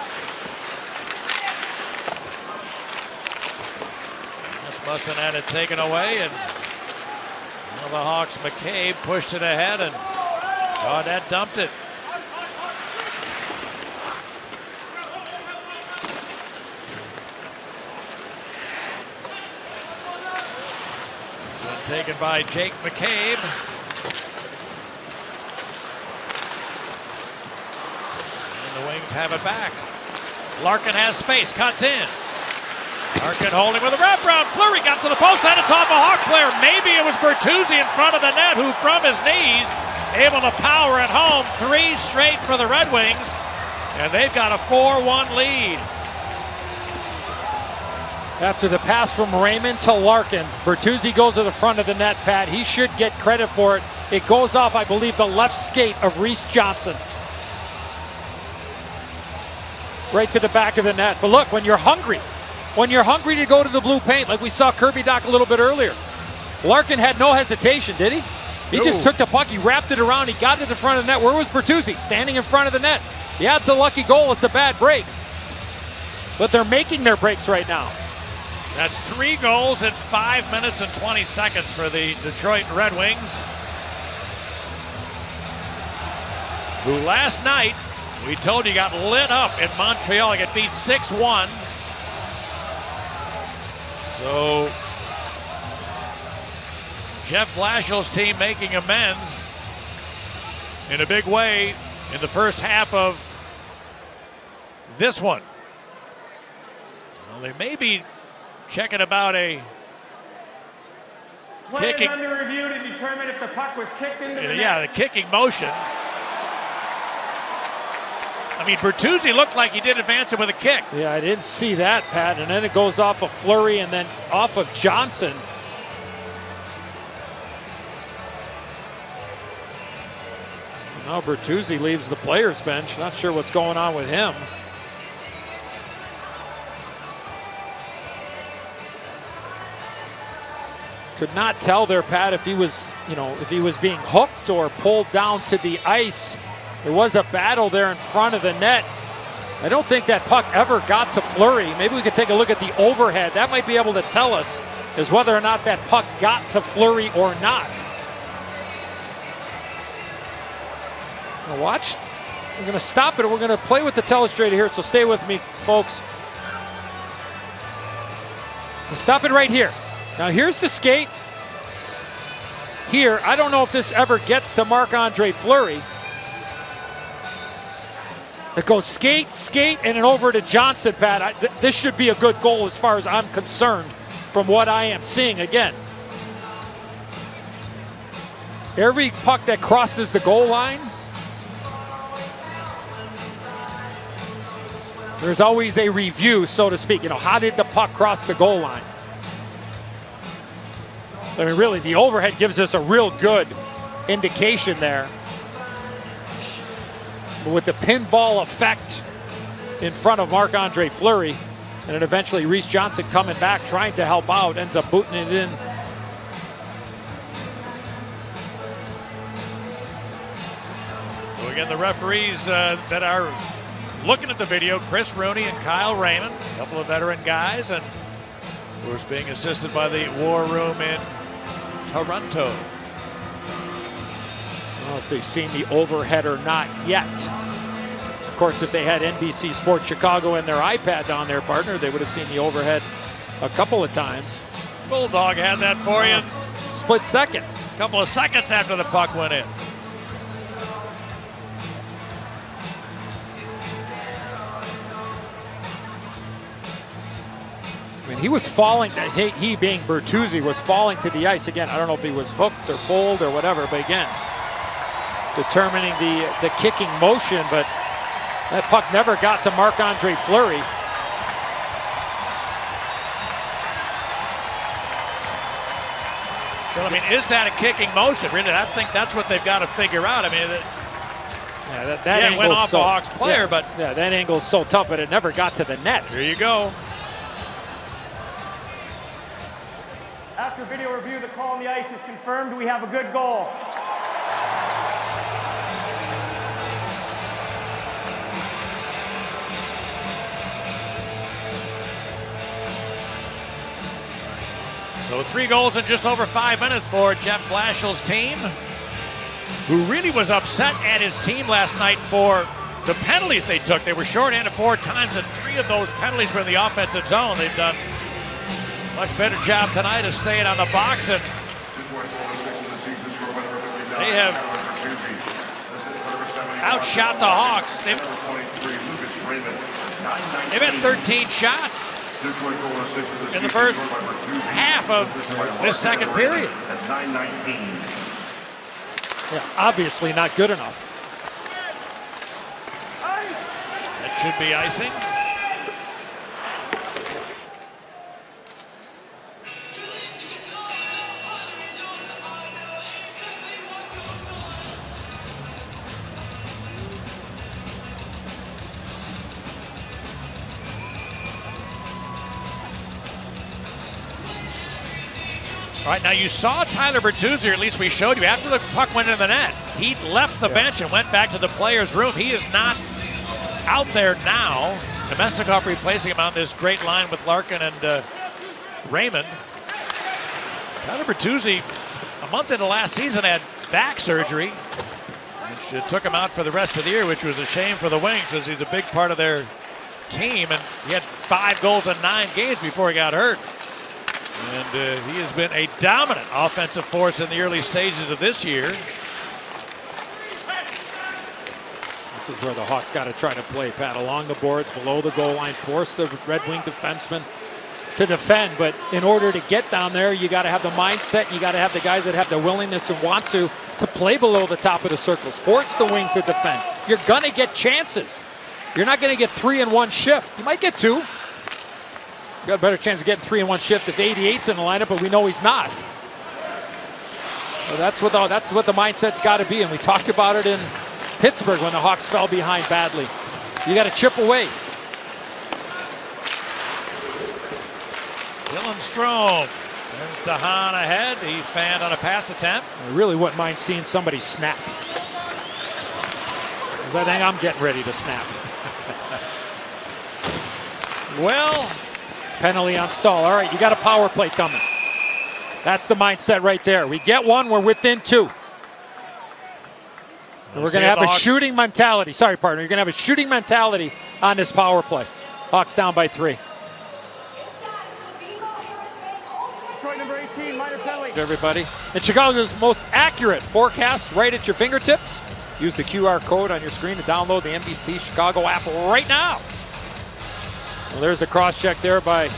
Mustn't had it taken away, and well, the Hawks, McCabe pushed it ahead, and Gaudette dumped it. Taken by Jake McCabe. And the Wings have it back. Larkin has space, cuts in. Larkin holding with a wraparound. Fleury got to the post, and it's off a Hawk player. Maybe it was Bertuzzi in front of the net, who from his knees, able to power it home. 3 straight for the Red Wings, and they've got a 4-1 lead. After the pass from Raymond to Larkin, Bertuzzi goes to the front of the net, Pat. He should get credit for it. It goes off, I believe, the left skate of Reese Johnson. Right to the back of the net. But look, when you're hungry to go to the blue paint, like we saw Kirby Dach a little bit earlier, Larkin had no hesitation, did he? He just took the puck, he wrapped it around, he got to the front of the net. Where was Bertuzzi? Standing in front of the net. Yeah, it's a lucky goal, it's a bad break. But they're making their breaks right now. That's 3 goals in 5 minutes and 20 seconds for the Detroit Red Wings, who last night, we told you, got lit up in Montreal. Got beat 6-1. So Jeff Blashill's team making amends in a big way in the first half of this one. Well, they may be checking about a Play kicking. is under review to determine if the puck was kicked into the net. Yeah, the kicking motion. I mean, Bertuzzi looked like he did advance it with a kick. Yeah, I didn't see that, Pat. And then it goes off of Fleury and then off of Johnson. Now Bertuzzi leaves the players' bench. Not sure what's going on with him. Could not tell there, Pat, if he was, if he was being hooked or pulled down to the ice. There was a battle there in front of the net. I don't think that puck ever got to Fleury. Maybe we could take a look at the overhead. That might be able to tell us is whether or not that puck got to Fleury or not. Now watch. We're going to stop it. We're going to play with the telestrator here, so stay with me, folks. We'll stop it right here. Now here's the skate. Here, I don't know if this ever gets to Marc-Andre Fleury. It goes skate, skate, and then over to Johnson, Pat. This should be a good goal as far as I'm concerned from what I am seeing. Again, every puck that crosses the goal line, there's always a review, so to speak. How did the puck cross the goal line? I mean, really, the overhead gives us a real good indication there. But with the pinball effect in front of Marc-Andre Fleury, and then eventually Reese Johnson coming back, trying to help out, ends up booting it in. So again, the referees that are looking at the video, Chris Rooney and Kyle Raymond, a couple of veteran guys, and of course being assisted by the War Room in Toronto. I don't know if they've seen the overhead or not yet. Of course, if they had NBC Sports Chicago and their iPad on their partner, they would have seen the overhead a couple of times. Bulldog had that for you. Split second. A couple of seconds after the puck went in. I mean, he was falling, he being Bertuzzi was falling to the ice. Again, I don't know if he was hooked or pulled or whatever, but again, determining the kicking motion, but that puck never got to Marc-Andre Fleury. Well, I mean, is that a kicking motion? Really, I think that's what they've got to figure out. I mean, that it went off a Hawks player, but yeah, that angle's so tough, but it never got to the net. Here you go. After video review, the call on the ice is confirmed. We have a good goal. So 3 goals in just over 5 minutes for Jeff Blashill's team, who really was upset at his team last night for the penalties they took. They were shorthanded 4 times, and 3 of those penalties were in the offensive zone. They've done a much better job tonight of staying on the box, and they have outshot the Hawks. They've had 13 shots in the first half of this second period. Yeah, obviously not good enough. That should be icing. All right, now you saw Tyler Bertuzzi, or at least we showed you, after the puck went in the net, he left the bench and went back to the player's room. He is not out there now. Domestikov replacing him on this great line with Larkin and Raymond. Tyler Bertuzzi, a month into last season, had back surgery, which took him out for the rest of the year, which was a shame for the Wings, because he's a big part of their team, and he had 5 goals in 9 games before he got hurt. And he has been a dominant offensive force in the early stages of this year. This is where the Hawks got to try to play, Pat, along the boards, below the goal line, force the Red Wing defensemen to defend. But in order to get down there, you got to have the mindset. You got to have the guys that have the willingness and want to play below the top of the circles. Force the Wings to defend. You're going to get chances. You're not going to get 3 in 1 shift. You might get 2. You got a better chance of getting 3 in 1 shift if 88's in the lineup, but we know he's not. So that's what the mindset's got to be, and we talked about it in Pittsburgh when the Hawks fell behind badly. You got to chip away. Dylan Strome sends DeHaan ahead. He fanned on a pass attempt. I really wouldn't mind seeing somebody snap, because I think I'm getting ready to snap. Well, penalty on Stahl. All right, you got a power play coming. That's the mindset right there. We get 1, we're within 2. And we're going to have a shooting mentality. Sorry, partner. You're going to have a shooting mentality on this power play. Hawks down by 3. Detroit number 18, minor penalty. Everybody. And Chicago's most accurate forecast right at your fingertips. Use the QR code on your screen to download the NBC Chicago app right now. Well, there's a cross-check there by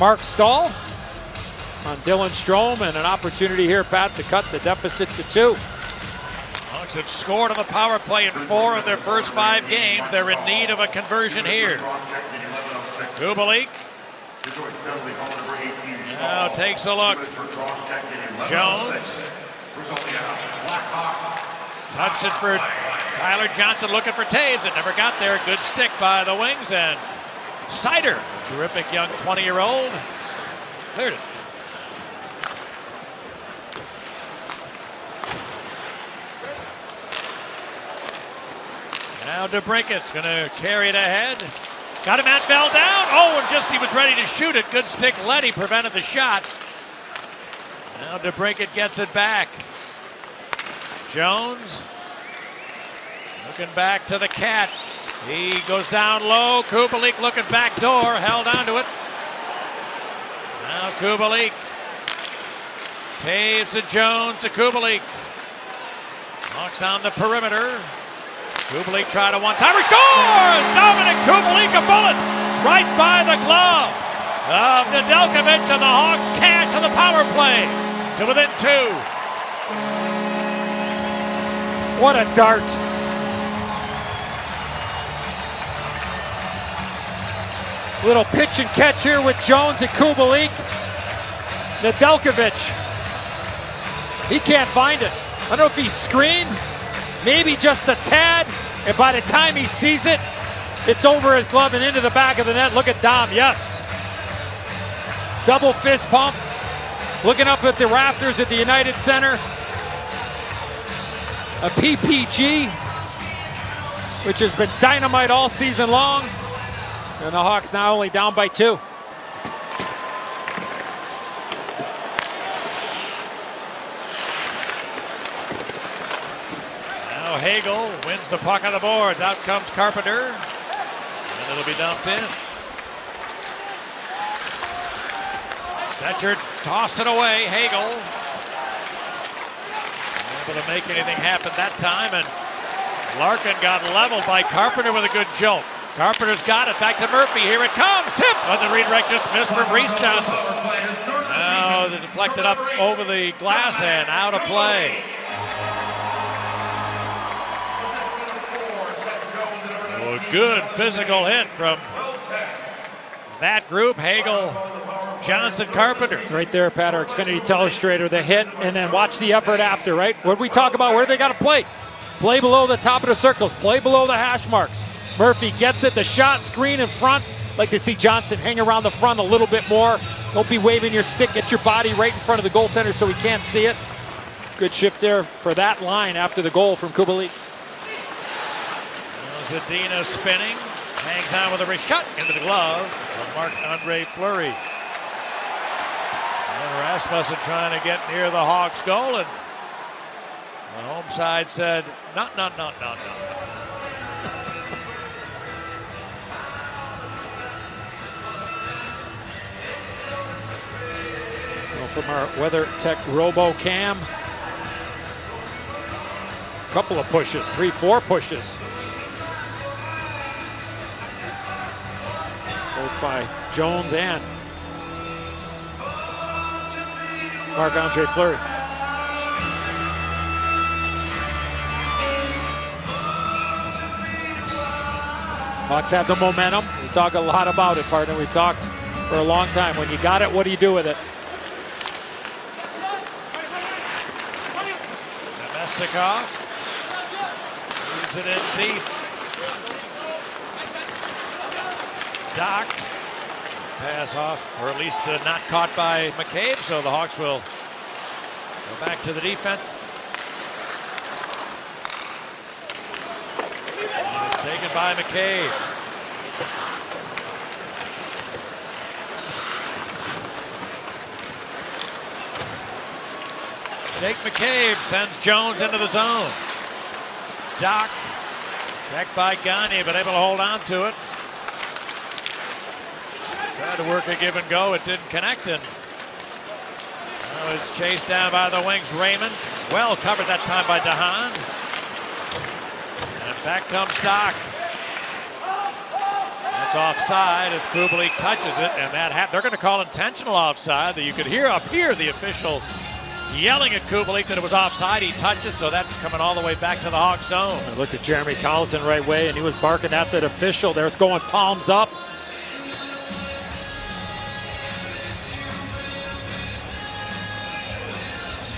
Mark Stahl on Dylan Strome, and an opportunity here, Pat, to cut the deficit to 2. Hawks have scored on the power play in 4 of their first 5 games. They're in need of a conversion here. Kubalik now takes a look. Jones touched it for Tyler Johnson, looking for Taves. It never got there. Good stick by the Wings, and Sider, terrific young 20-year-old, cleared it. Now DeBrincat's going to carry it ahead. Got him, Matt fell down. Oh, and just he was ready to shoot it. Good stick, Letty prevented the shot. Now DeBrincat gets it back. Jones looking back to the Cat. He goes down low. Kubalik looking back door, held onto it. Now Kubalik. Taves to Jones to Kubalik. Hawks on the perimeter. Kubalik tried a one-timer, scores! Dominic Kubalik, a bullet right by the glove of Nedeljkovic, and the Hawks cash on the power play to within 2. What a dart. Little pitch and catch here with Jones and Kubalik. Nedeljkovic, he can't find it. I don't know if he's screened, maybe just a tad, and by the time he sees it, it's over his glove and into the back of the net. Look at Dom, yes. Double fist pump, looking up at the rafters at the United Center. A PPG, which has been dynamite all season long. And the Hawks now only down by 2. Hagel wins the puck on the boards. Out comes Carpenter. And it'll be dumped in. Stetcher tossed it away. Hagel able to make anything happen that time, and Larkin got leveled by Carpenter with a good jolt. Carpenter's got it. Back to Murphy. Here it comes. Tip on the redirect. Just missed from Reese Johnson. Now they deflected up over the glass and out of play. Oh, good physical hit from that group. Hagel, Johnson, Carpenter. Right there, Pat, our Xfinity Telestrator, the hit, and then watch the effort after, right? What we talk about, where they got to play. Play below the top of the circles. Play below the hash marks. Murphy gets it, the shot, screen in front. Like to see Johnson hang around the front a little bit more. Don't be waving your stick. Get your body right in front of the goaltender so he can't see it. Good shift there for that line after the goal from Kubalik. Zadina spinning. Hangs on with a wrist shot into the glove of Marc-Andre Fleury. And Rasmussen trying to get near the Hawks goal, and the home side said, no. From our WeatherTech RoboCam. Couple of pushes, 3-4 pushes. Both by Jones and Marc-Andre Fleury. Hawks have the momentum. We talk a lot about it, partner. We've talked for a long time. When you got it, what do you do with it? Mestikov leaves it in deep. Doc pass off, or at least not caught by McCabe, so the Hawks will go back to the defense. Taken by McCabe. Jake McCabe sends Jones into the zone. Doc, checked by Gagne, but able to hold on to it. Tried to work a give and go, it didn't connect, and now it's chased down by the wings. Raymond, well covered that time by DeHaan. And back comes Doc. That's offside as Kubalik touches it, and they're going to call intentional offside. That you could hear up here the official yelling at Kubalik that it was offside. He touched it, so that's coming all the way back to the Hawks zone. I looked at Jeremy Colleton right way, and he was barking at that official there. It's going palms up.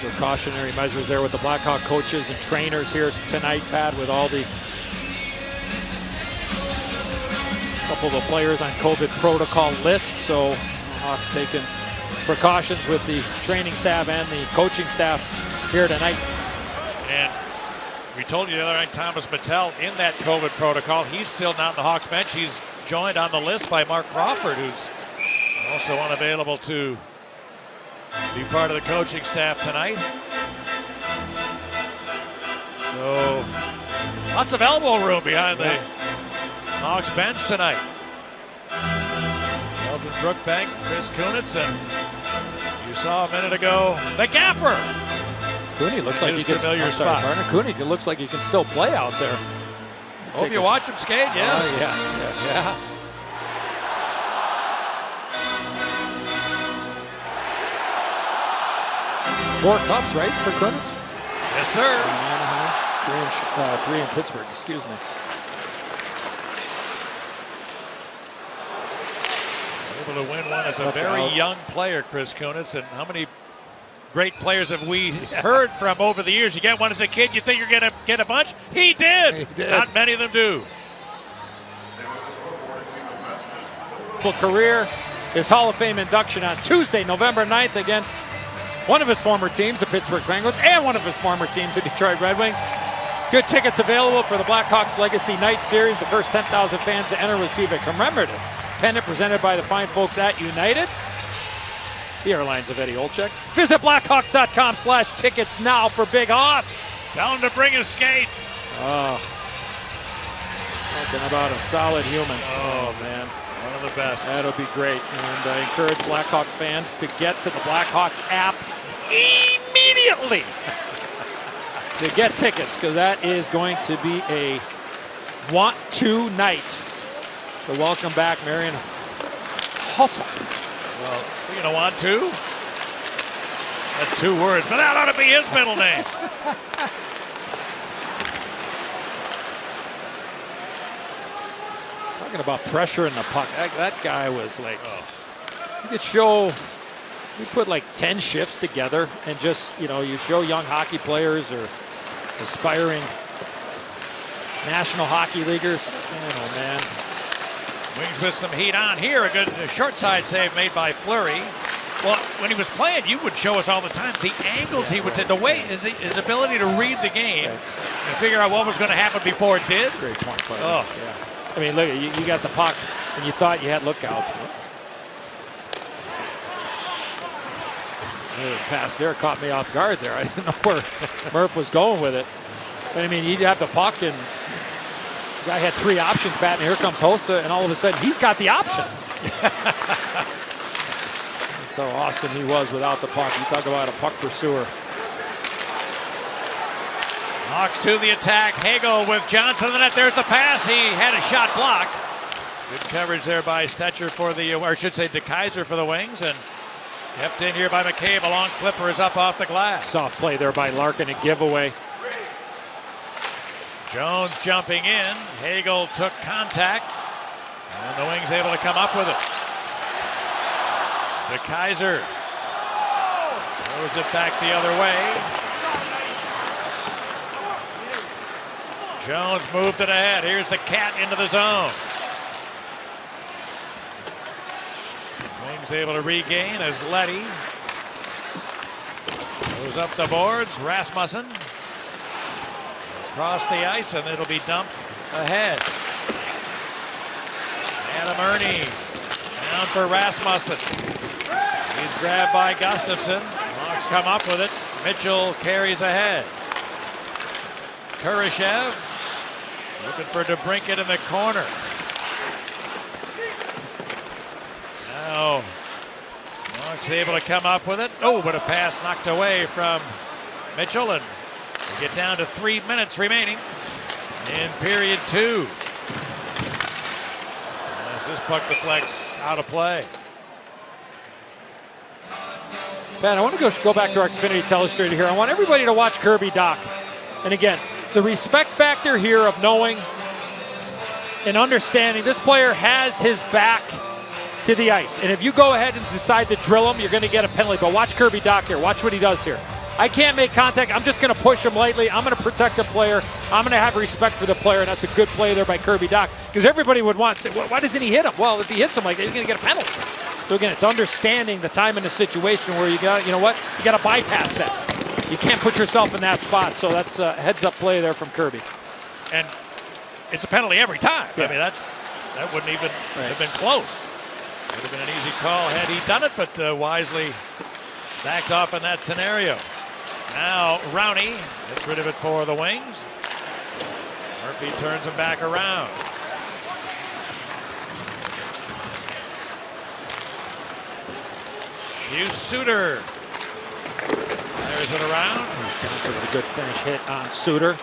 Precautionary measures there with the Blackhawk coaches and trainers here tonight, Pat, with all the couple of the players on COVID protocol list. So Hawks taking precautions with the training staff and the coaching staff here tonight. And we told you the other night, Thomas Mattel in that COVID protocol. He's still not in the Hawks bench. He's joined on the list by Mark Crawford, who's also unavailable to be part of the coaching staff tonight. So lots of elbow room behind the Hawks bench tonight. Elton Brookbank, Chris Kunitz, and you saw a minute ago the Gapper. Cooney looks like he can familiar spot. Cooney looks like he can still play out there. Hope you watch him skate, yes. Yeah. 4 cups, right, for Kunitz? Yes, sir. 3 in Pittsburgh, excuse me. Able to win one as a very young player, Chris Kunitz. And how many great players have we heard from over the years? You get one as a kid, you think you're going to get a bunch? He did. Not many of them do. Career, his Hall of Fame induction on Tuesday, November 9th against one of his former teams, the Pittsburgh Penguins, and one of his former teams, the Detroit Red Wings. Good tickets available for the Blackhawks Legacy Night Series. The first 10,000 fans to enter receive a commemorative pennant presented by the fine folks at United, the airlines of Eddie Olczyk. Visit Blackhawks.com/tickets now for big odds. Tell him to bring his skates. Oh, talking about a solid human. Oh, man. One of the best. That'll be great. And I encourage Blackhawk fans to get to the Blackhawks app immediately to get tickets, because that is going to be a want-to night to welcome back Marian Hossa. Well, you know, want to? That's 2 words, but that ought to be his middle name. Talking about pressure in the puck. That guy was like, you could show, we put like 10 shifts together and just, you know, you show young hockey players or aspiring National Hockey Leaguers. Oh, man. Wings with some heat on here. A good short side save made by Fleury. Well, when he was playing, you would show us all the time the angles he would take, the way, his ability to read the game and figure out what was going to happen before it did. Great point, player. Oh. Yeah. I mean, look, you got the puck and you thought you had lookouts. The pass there caught me off guard there. I didn't know where Murph was going with it. But I mean, you'd have the puck and the guy had 3 options batting. Here comes Hossa, and all of a sudden he's got the option. That's how awesome he was without the puck. You talk about a puck pursuer. Hawks to the attack. Hagel with Johnson in the net. There's the pass. He had a shot blocked. Good coverage there by Stetcher for the, or I should say De Keyser for the Wings, and kept in here by McCabe. A long flipper is up off the glass. Soft play there by Larkin, a giveaway. Jones jumping in. Hagel took contact, and the Wings able to come up with it. De Keyser throws it back the other way. Jones moved it ahead. Here's the Cat into the zone. Wings able to regain as Leddy goes up the boards. Rasmussen across the ice, and it'll be dumped ahead. Adam Ernie down for Rasmussen. He's grabbed by Gustafsson. Hawks come up with it. Mitchell carries ahead. Kurashev looking for DeBrincat in the corner. Now, Hawks able to come up with it. Oh, but a pass knocked away from Mitchell, and we get down to 3 minutes remaining in period 2. As this puck deflects out of play. Ben, I want to go back to our Xfinity Telestrator here. I want everybody to watch Kirby Dach. And again, the respect factor here of knowing and understanding this player has his back to the ice. And if you go ahead and decide to drill him, you're going to get a penalty. But watch Kirby Dach here. Watch what he does here. I can't make contact. I'm just going to push him lightly. I'm going to protect the player. I'm going to have respect for the player. And that's a good play there by Kirby Dach. Because everybody would want to say, well, why doesn't he hit him? Well, if he hits him like that, he's going to get a penalty. So again, it's understanding the time in the situation where you got, you know what? You got to bypass that. You can't put yourself in that spot. So that's a heads-up play there from Kirby. And it's a penalty every time. Yeah. I mean, that wouldn't even have been close. Would have been an easy call had he done it, but wisely backed off in that scenario. Now Rowney gets rid of it for the Wings. Murphy turns him back around. Hughes Suter fires it around. Johnson with a good finish hit on Suter.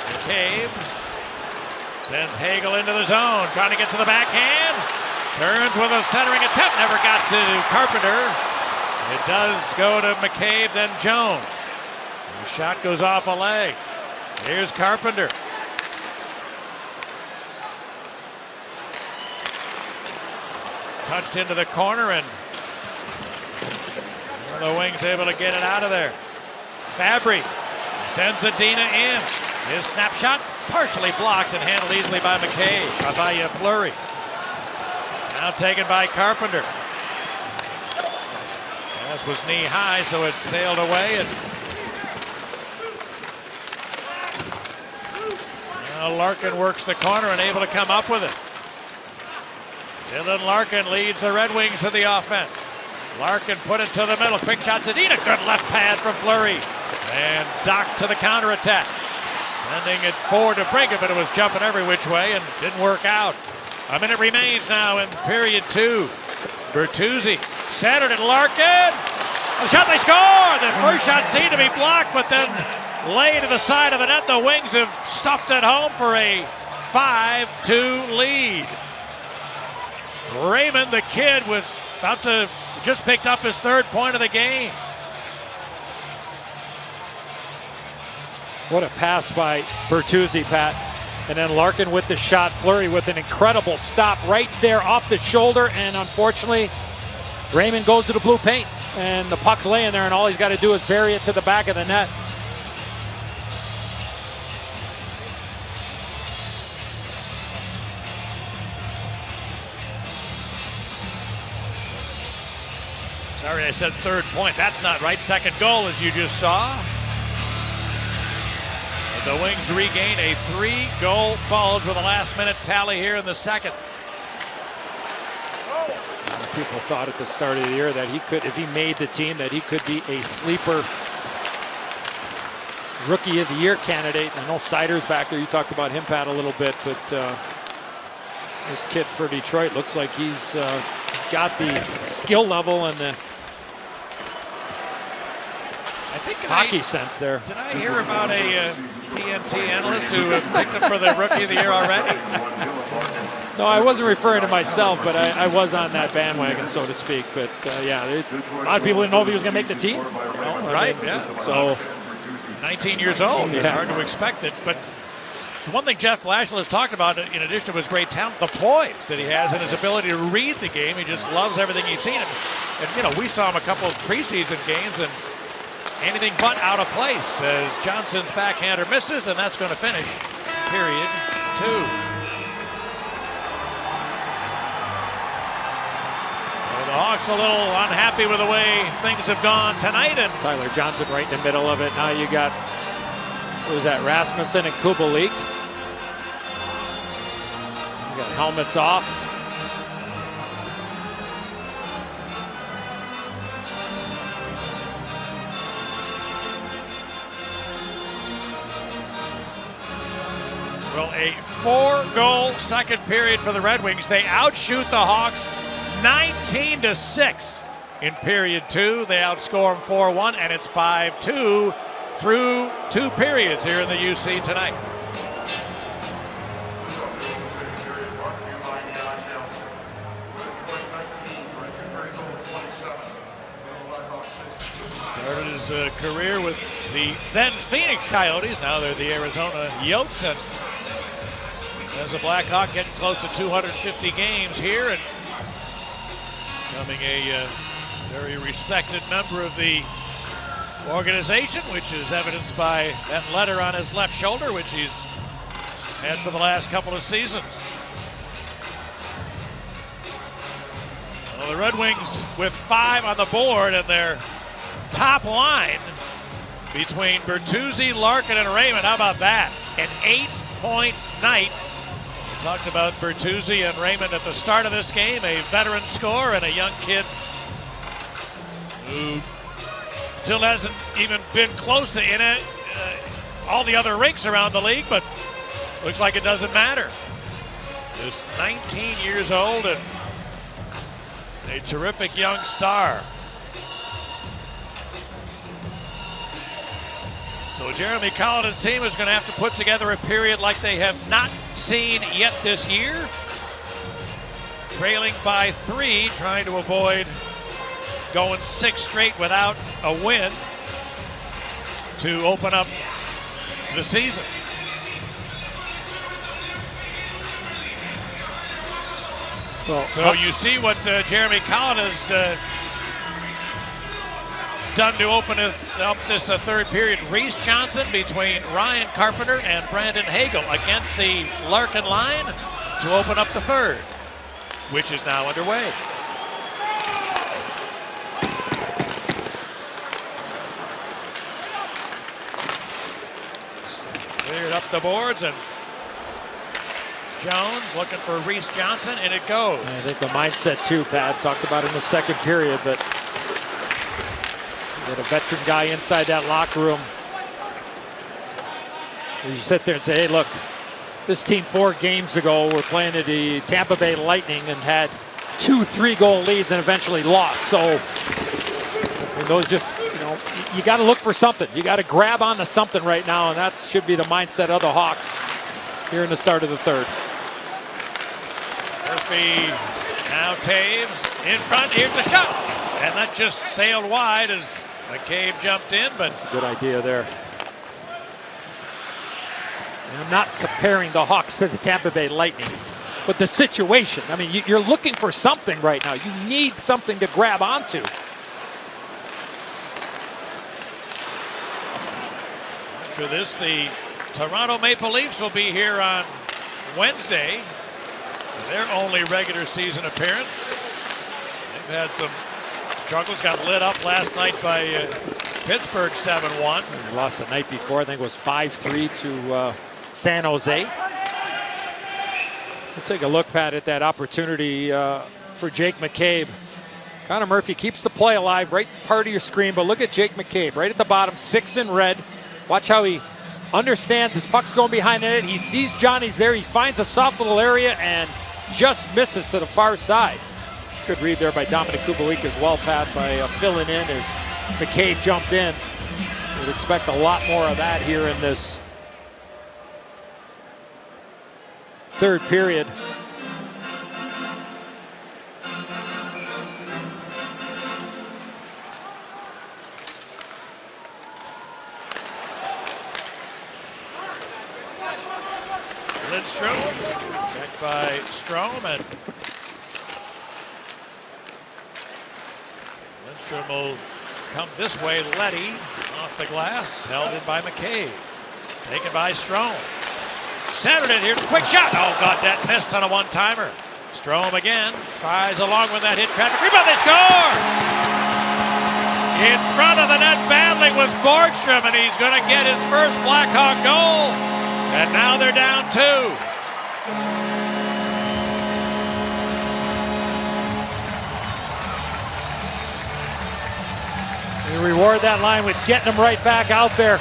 McCabe sends Hagel into the zone, trying to get to the backhand. Turns with a centering attempt, never got to Carpenter. It does go to McCabe, then Jones. The shot goes off a leg. Here's Carpenter. Touched into the corner, and the Wings able to get it out of there. Fabry sends Zadina in. His snapshot partially blocked and handled easily by McCabe, by Fleury. Now taken by Carpenter. Pass was knee high, so it sailed away. And now Larkin works the corner and able to come up with it. Dylan Larkin leads the Red Wings to the offense. Larkin put it to the middle. Quick shot, Zadina. Good left pad from Fleury. And Doc to the counterattack. Sending it forward to Brigham, but it was jumping every which way and didn't work out. A minute remains now in period 2. Bertuzzi centered and Larkin. The shot, they score! The first shot seemed to be blocked, but then laid to the side of the net. The Wings have stuffed it home for a 5-2 lead. Raymond, the kid, was about to just picked up his 3rd point of the game. What a pass by Bertuzzi, Pat. And then Larkin with the shot. Fleury with an incredible stop right there off the shoulder. And unfortunately, Raymond goes to the blue paint. And the puck's laying there, and all he's got to do is bury it to the back of the net. Sorry, I said 3rd point. That's not right. 2nd goal, as you just saw. The Wings regain a 3-goal bulge with a last-minute tally here in the 2nd. People thought at the start of the year that he could, if he made the team, that he could be a sleeper Rookie of the Year candidate. I know Sider's back there. You talked about him, Pat, a little bit, but this kid for Detroit looks like he's got the skill level and the hockey sense there. Did I hear about a TNT analyst who picked him for the Rookie of the Year already? No, I wasn't referring to myself, but I was on that bandwagon, so to speak. But yeah, a lot of people didn't know if he was going to make the team. You know? Right, yeah. So 19 years old, yeah. Hard to expect it. But the one thing Jeff Blashill has talked about, in addition to his great talent, the poise that he has and his ability to read the game. He just loves everything he's seen. And you know, we saw him a couple of preseason games, and anything but out of place as Johnson's backhander misses, and that's going to finish period 2. The Hawks a little unhappy with the way things have gone tonight. And Tyler Johnson right in the middle of it. Now you got, what was that, Rasmussen and Kubalik. You got helmets off. Well, a 4-goal 2nd period for the Red Wings. They outshoot the Hawks 19-6 in period 2. They outscore them 4-1, and it's 5-2 through 2 periods here in the UC tonight. Started his career with the then Phoenix Coyotes. Now they're the Arizona Yotes, and as a Blackhawk getting close to 250 games here and becoming a very respected member of the organization, which is evidenced by that letter on his left shoulder, which he's had for the last couple of seasons. Well, the Red Wings with 5 on the board, and their top line between Bertuzzi, Larkin, and Raymond. How about that? An 8-point night. We talked about Bertuzzi and Raymond at the start of this game, a veteran scorer and a young kid who still hasn't even been close to all the other rinks around the league, but looks like it doesn't matter. Just 19 years old and a terrific young star. So Jeremy Colliton's team is going to have to put together a period like they have not seen yet this year. Trailing by 3, trying to avoid going 6 straight without a win to open up the season. Well, so you see what Jeremy Colliton has done to open up this 3rd period. Reese Johnson between Ryan Carpenter and Brandon Hagel against the Larkin line to open up the 3rd, which is now underway. Cleared up the boards, and Jones looking for Reese Johnson, and it goes. I think the mindset too, Pat, talked about in the 2nd period, but you got a veteran guy inside that locker room You sit there and say, hey, look, this team 4 games ago were playing the Tampa Bay Lightning and had 2 3-goal leads and eventually lost. So, I mean, those just, you got to look for something. You got to grab onto something right now, and that should be the mindset of the Hawks here in the start of the third. Murphy now Taves in front. Here's the shot. And that just sailed wide as McCabe jumped in, but it's a good idea there. And I'm not comparing the Hawks to the Tampa Bay Lightning, but the situation. I mean, you're looking for something right now. You need something to grab onto. After this, the Toronto Maple Leafs will be here on Wednesday. Their only regular season appearance. They've had some struggles, got lit up last night by Pittsburgh 7-1. They lost the night before, I think it was 5-3 to San Jose. We'll take a look, Pat, at that opportunity for Jake McCabe. Connor Murphy keeps the play alive, right part of your screen, but look at Jake McCabe, right at the bottom, 6 in red. Watch how he understands his puck's going behind the net. He sees Johnny's there, he finds a soft little area and just misses to the far side. Good read there by Dominic Kubalik as well, Pat, by filling in as McCabe jumped in. We'd expect a lot more of that here in this third period. Lindstrom, checked by Strome, and Lindstrom will come this way. Letty off the glass, held in by McCabe. Taken by Strome. Centered it, here's a quick shot. Oh, God, that missed on a one-timer. Strome again, tries along with that hit traffic. Rebound, they score! In front of the net battling was Borgstrom, and he's going to get his first Blackhawk goal. And now they're down 2. You reward that line with getting them right back out there.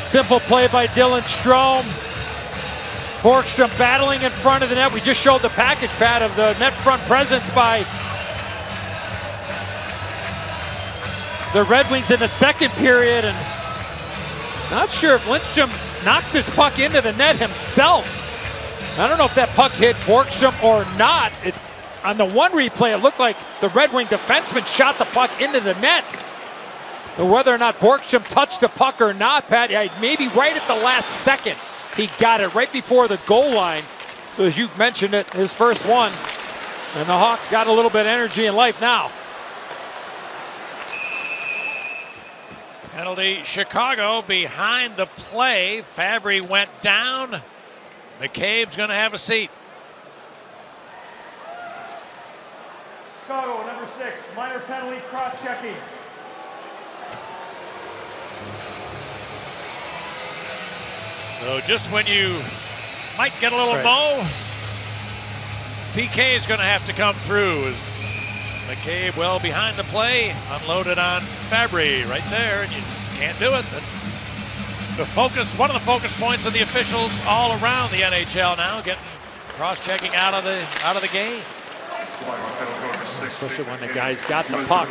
Simple play by Dylan Strome. Borgstrom battling in front of the net. We just showed the package, Pat, of the net front presence by the Red Wings in the second period, and not sure if Lindstrom knocks his puck into the net himself. I don't know if that puck hit Borgstrom or not. On the one replay, it looked like the Red Wing defenseman shot the puck into the net. But whether or not Borgstrom touched the puck or not, Pat, maybe right at the last second, he got it right before the goal line. So as you mentioned it, his first one. And the Hawks got a little bit of energy and life now. Penalty, Chicago behind the play. Fabry went down. McCabe's going to have a seat. Chicago, number 6, minor penalty, cross-checking. So just when you might get a little low, PK is going to have to come through as McCabe well behind the play, unloaded on Fabry right there, and you just can't do it. That's the focus, one of the focus points of the officials all around the NHL now, getting cross-checking out of the game. Especially when the guy's got the puck.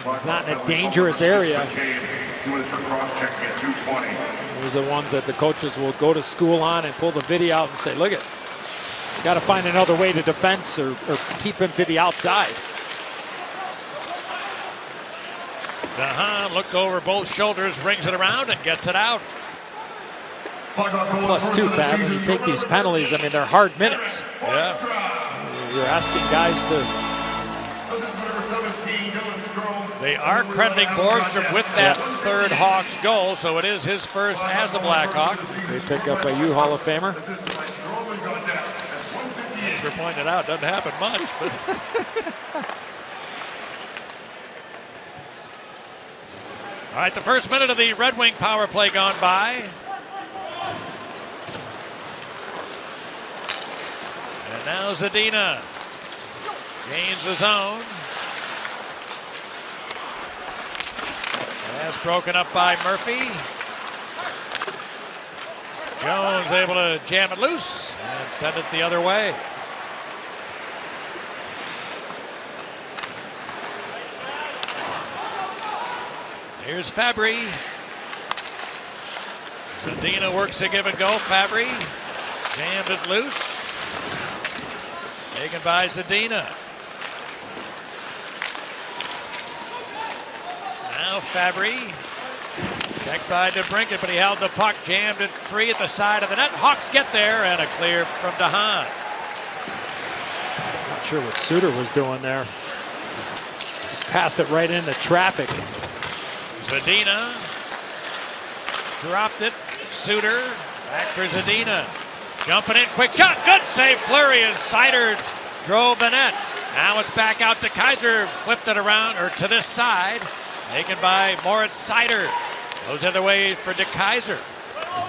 He's not in a dangerous area. Those are the ones that the coaches will go to school on and pull the video out and say, look it, got to find another way to defend or keep him to the outside. Looked over both shoulders, rings it around and gets it out. +2, Pat, when you take these penalties, I mean, they're hard minutes. Yeah. You're asking guys to... They are crediting Borgstrom with that third Hawks goal, so it is his first as a Blackhawk. They pick up a Hall of Famer. Thanks for pointing it out. Doesn't happen much. But. All right, the first minute of the Red Wing power play gone by. And now Zadina gains the zone. Pass broken up by Murphy. Jones able to jam it loose and send it the other way. Here's Fabry. Zadina works to give and go. Fabry jammed it loose. Taken by Zadina. Now Fabry. Checked by DeBrincat, but he held the puck, jammed it free at the side of the net. Hawks get there, and a clear from DeHaan. Not sure what Suter was doing there. Just passed it right into traffic. Zadina dropped it. Suter back for Zadina. Jumping in, quick shot, good save. Fleury as Seider drove the net. Now it's back out to Kaiser, flipped it around, or to this side. Taken by Moritz Seider. Goes the other way for DeKaiser.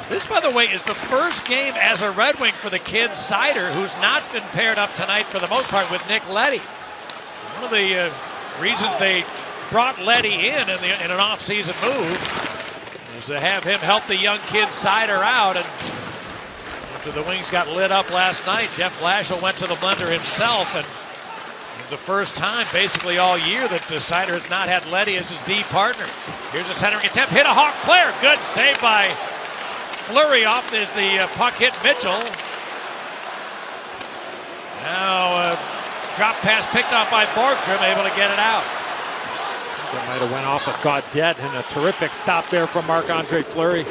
This, by the way, is the first game as a Red Wing for the kid Seider, who's not been paired up tonight for the most part with Nick Leddy. One of the reasons they brought Leddy in an off-season move is to have him help the young kid Seider out. And after the Wings got lit up last night, Jeff Blashill went to the blender himself, and the first time basically all year that Seider has not had Leddy as his D partner. Here's a centering attempt, hit a Hawk player. Good save by Fleury off as the puck hit Mitchell. Now drop pass picked off by Borgstrom, able to get it out. That might have went off of Gaudette, and a terrific stop there from Marc-Andre Fleury.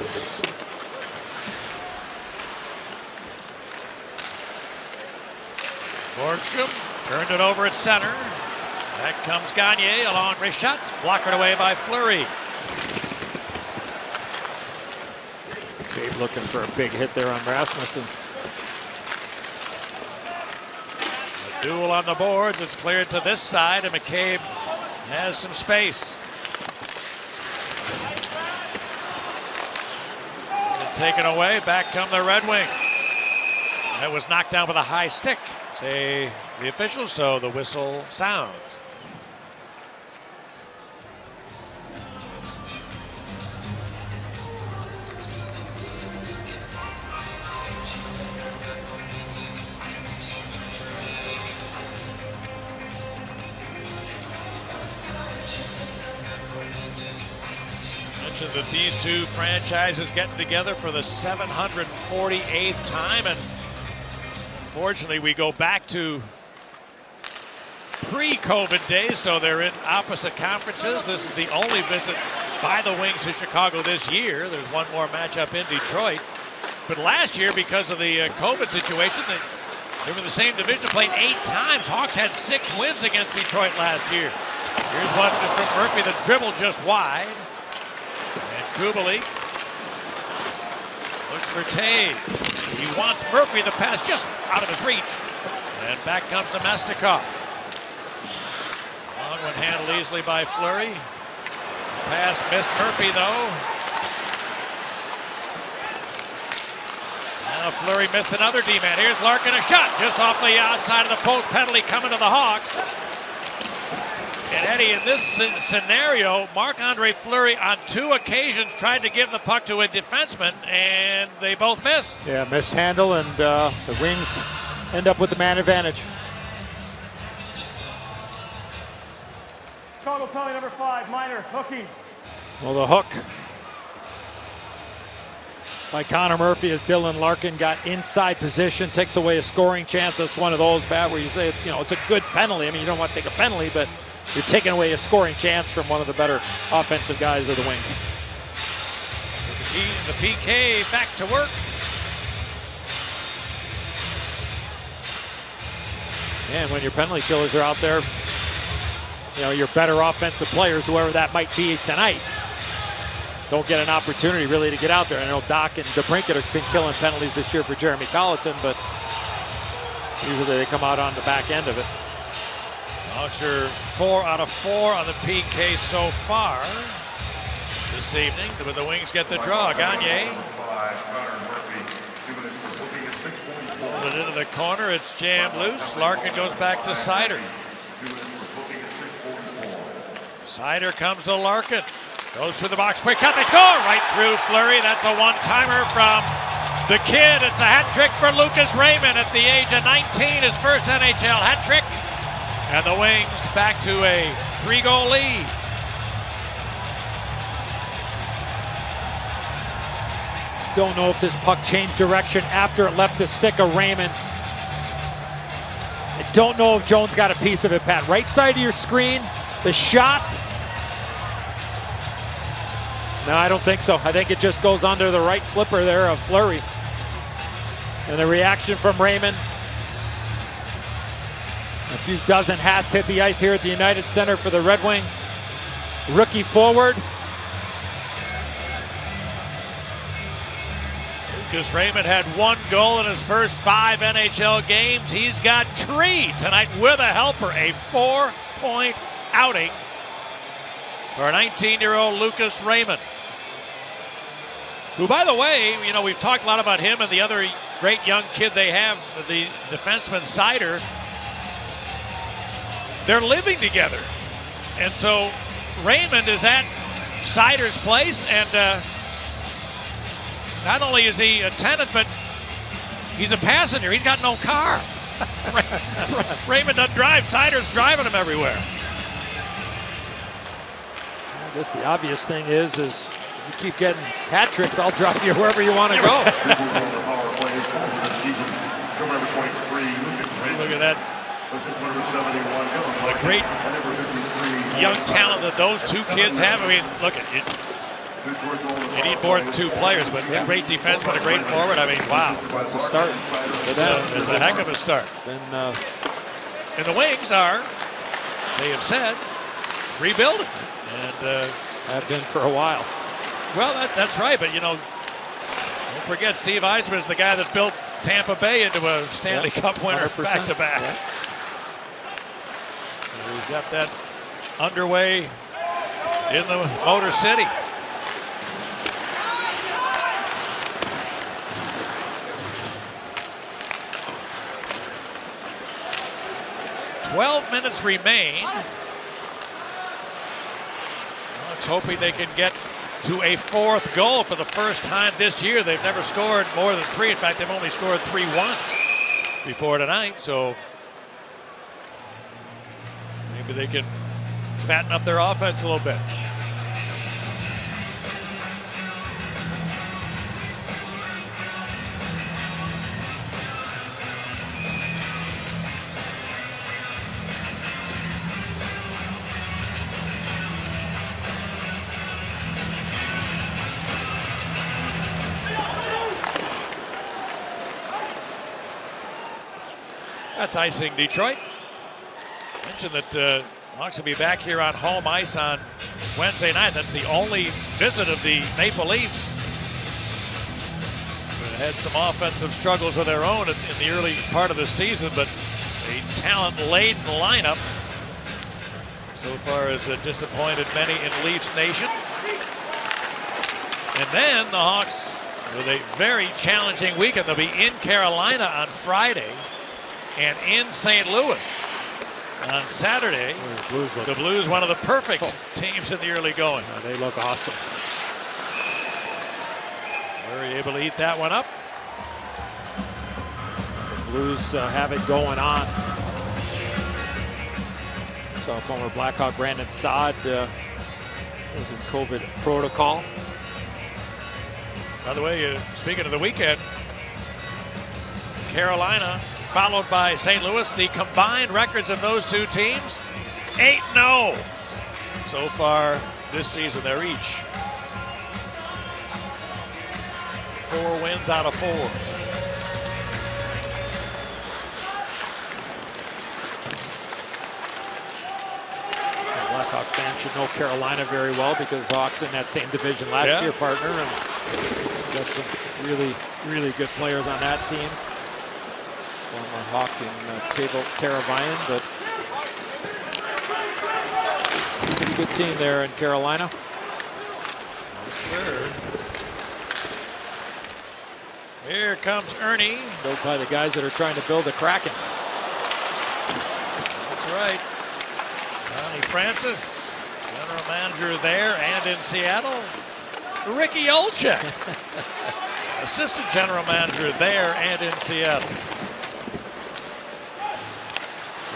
Borgstrom turned it over at center. Back comes Gagne along Richat, blocked away by Fleury. Gabe looking for a big hit there on Rasmussen. A duel on the boards. It's cleared to this side, and McCabe has some space. And taken away. Back come the Red Wing. That was knocked down with a high stick, say the officials, so the whistle sounds. That these two franchises getting together for the 748th time, and unfortunately we go back to pre-COVID days, so they're in opposite conferences. This is the only visit by the Wings to Chicago this year. There's one more matchup in Detroit, but last year, because of the COVID situation, they were in the same division, played 8 times. Hawks had 6 wins against Detroit last year. Here's one from Murphy, the dribble just wide. Kubalik looks for Toews. He wants Murphy, the pass just out of his reach. And back comes Namestnikov. Long one handled easily by Fleury. Pass missed Murphy though. Now Fleury missed another D-man. Here's Larkin, a shot just off the outside of the post. Penalty coming to the Hawks. And Eddie, in this scenario, Marc-Andre Fleury on 2 occasions tried to give the puck to a defenseman, and they both missed. Yeah, mishandle, and the Wings end up with the man advantage. Chicago penalty number 5, minor, hooking. Well, the hook by Connor Murphy as Dylan Larkin got inside position, takes away a scoring chance. That's one of those bad where you say it's a good penalty. I mean, you don't want to take a penalty, but you're taking away a scoring chance from one of the better offensive guys of the Wings. The PK back to work. And when your penalty killers are out there, your better offensive players, whoever that might be tonight, don't get an opportunity really to get out there. I know Doc and DeBrincat have been killing penalties this year for Jeremy Colleton, but usually they come out on the back end of it. Hawks are 4 out of 4 on the PK so far this evening. But the Wings get the draw. Gagne. Pulled it into the corner. It's jammed loose. Larkin goes back to Seider. Seider comes to Larkin. Goes through the box, quick shot, they score! Right through Fleury. That's a one-timer from the kid. It's a hat trick for Lucas Raymond at the age of 19, his first NHL hat trick. And the Wings back to a 3-goal lead. Don't know if this puck changed direction after it left the stick of Raymond. I don't know if Jones got a piece of it, Pat. Right side of your screen, the shot. No, I don't think so. I think it just goes under the right flipper there of Fleury. And the reaction from Raymond. A few dozen hats hit the ice here at the United Center for the Red Wing. Rookie forward. Lucas Raymond had 1 goal in his first 5 NHL games. He's got 3 tonight with a helper. A 4-point outing for 19-year-old Lucas Raymond. Who, by the way, you know, we've talked a lot about him and the other great young kid they have, the defenseman Sider. They're living together. And so Raymond is at Sider's place, and not only is he a tenant, but he's a passenger. He's got no car. Raymond doesn't drive. Sider's driving him everywhere. I guess the obvious thing is you keep getting hat tricks, I'll drop you wherever you want to go. Look at that. What a great young talent that those 2 kids have. I mean, look at it. You need more than 2 players, but a great defenseman, a great forward. I mean, wow. It's a start for them. It's a heck of a start. And the Wings are, they have said, rebuilding. And have been for a while. Well, that's right, but you know, don't forget Steve Eisman is the guy that built Tampa Bay into a Stanley Cup winner back-to-back. Yeah. So he's got that underway in the Motor City. "12 minutes remain. It's hoping they can get to a 4th goal for the first time this year. They've never scored more than 3. In fact, they've only scored 3 once before tonight. So maybe they can fatten up their offense a little bit. That's icing Detroit. Mentioned that Hawks will be back here on home ice on Wednesday night. That's the only visit of the Maple Leafs. They had some offensive struggles of their own in the early part of the season, but a talent-laden lineup so far has disappointed many in Leafs Nation. And then the Hawks with a very challenging weekend. They'll be in Carolina on Friday and in St. Louis on Saturday. The Blues, one of the perfect teams in the early going. They look awesome. Were you able to eat that one up? The Blues have it going on. Saw former Blackhawk Brandon Saad was in COVID protocol. By the way, speaking of the weekend, Carolina followed by St. Louis. The combined records of those 2 teams, 8-0 so far this season. They're each 4 wins out of 4. Blackhawk fans should know Carolina very well because the Hawks in that same division last year, partner, and got some really, really good players on that team. Former Hawk in Teravainen, but pretty good team there in Carolina. Yes, sir. Here comes Ernie. Built by the guys that are trying to build a Kraken. That's right. Ronnie Francis, general manager there and in Seattle, Ricky Olczyk. Assistant general manager there and in Seattle.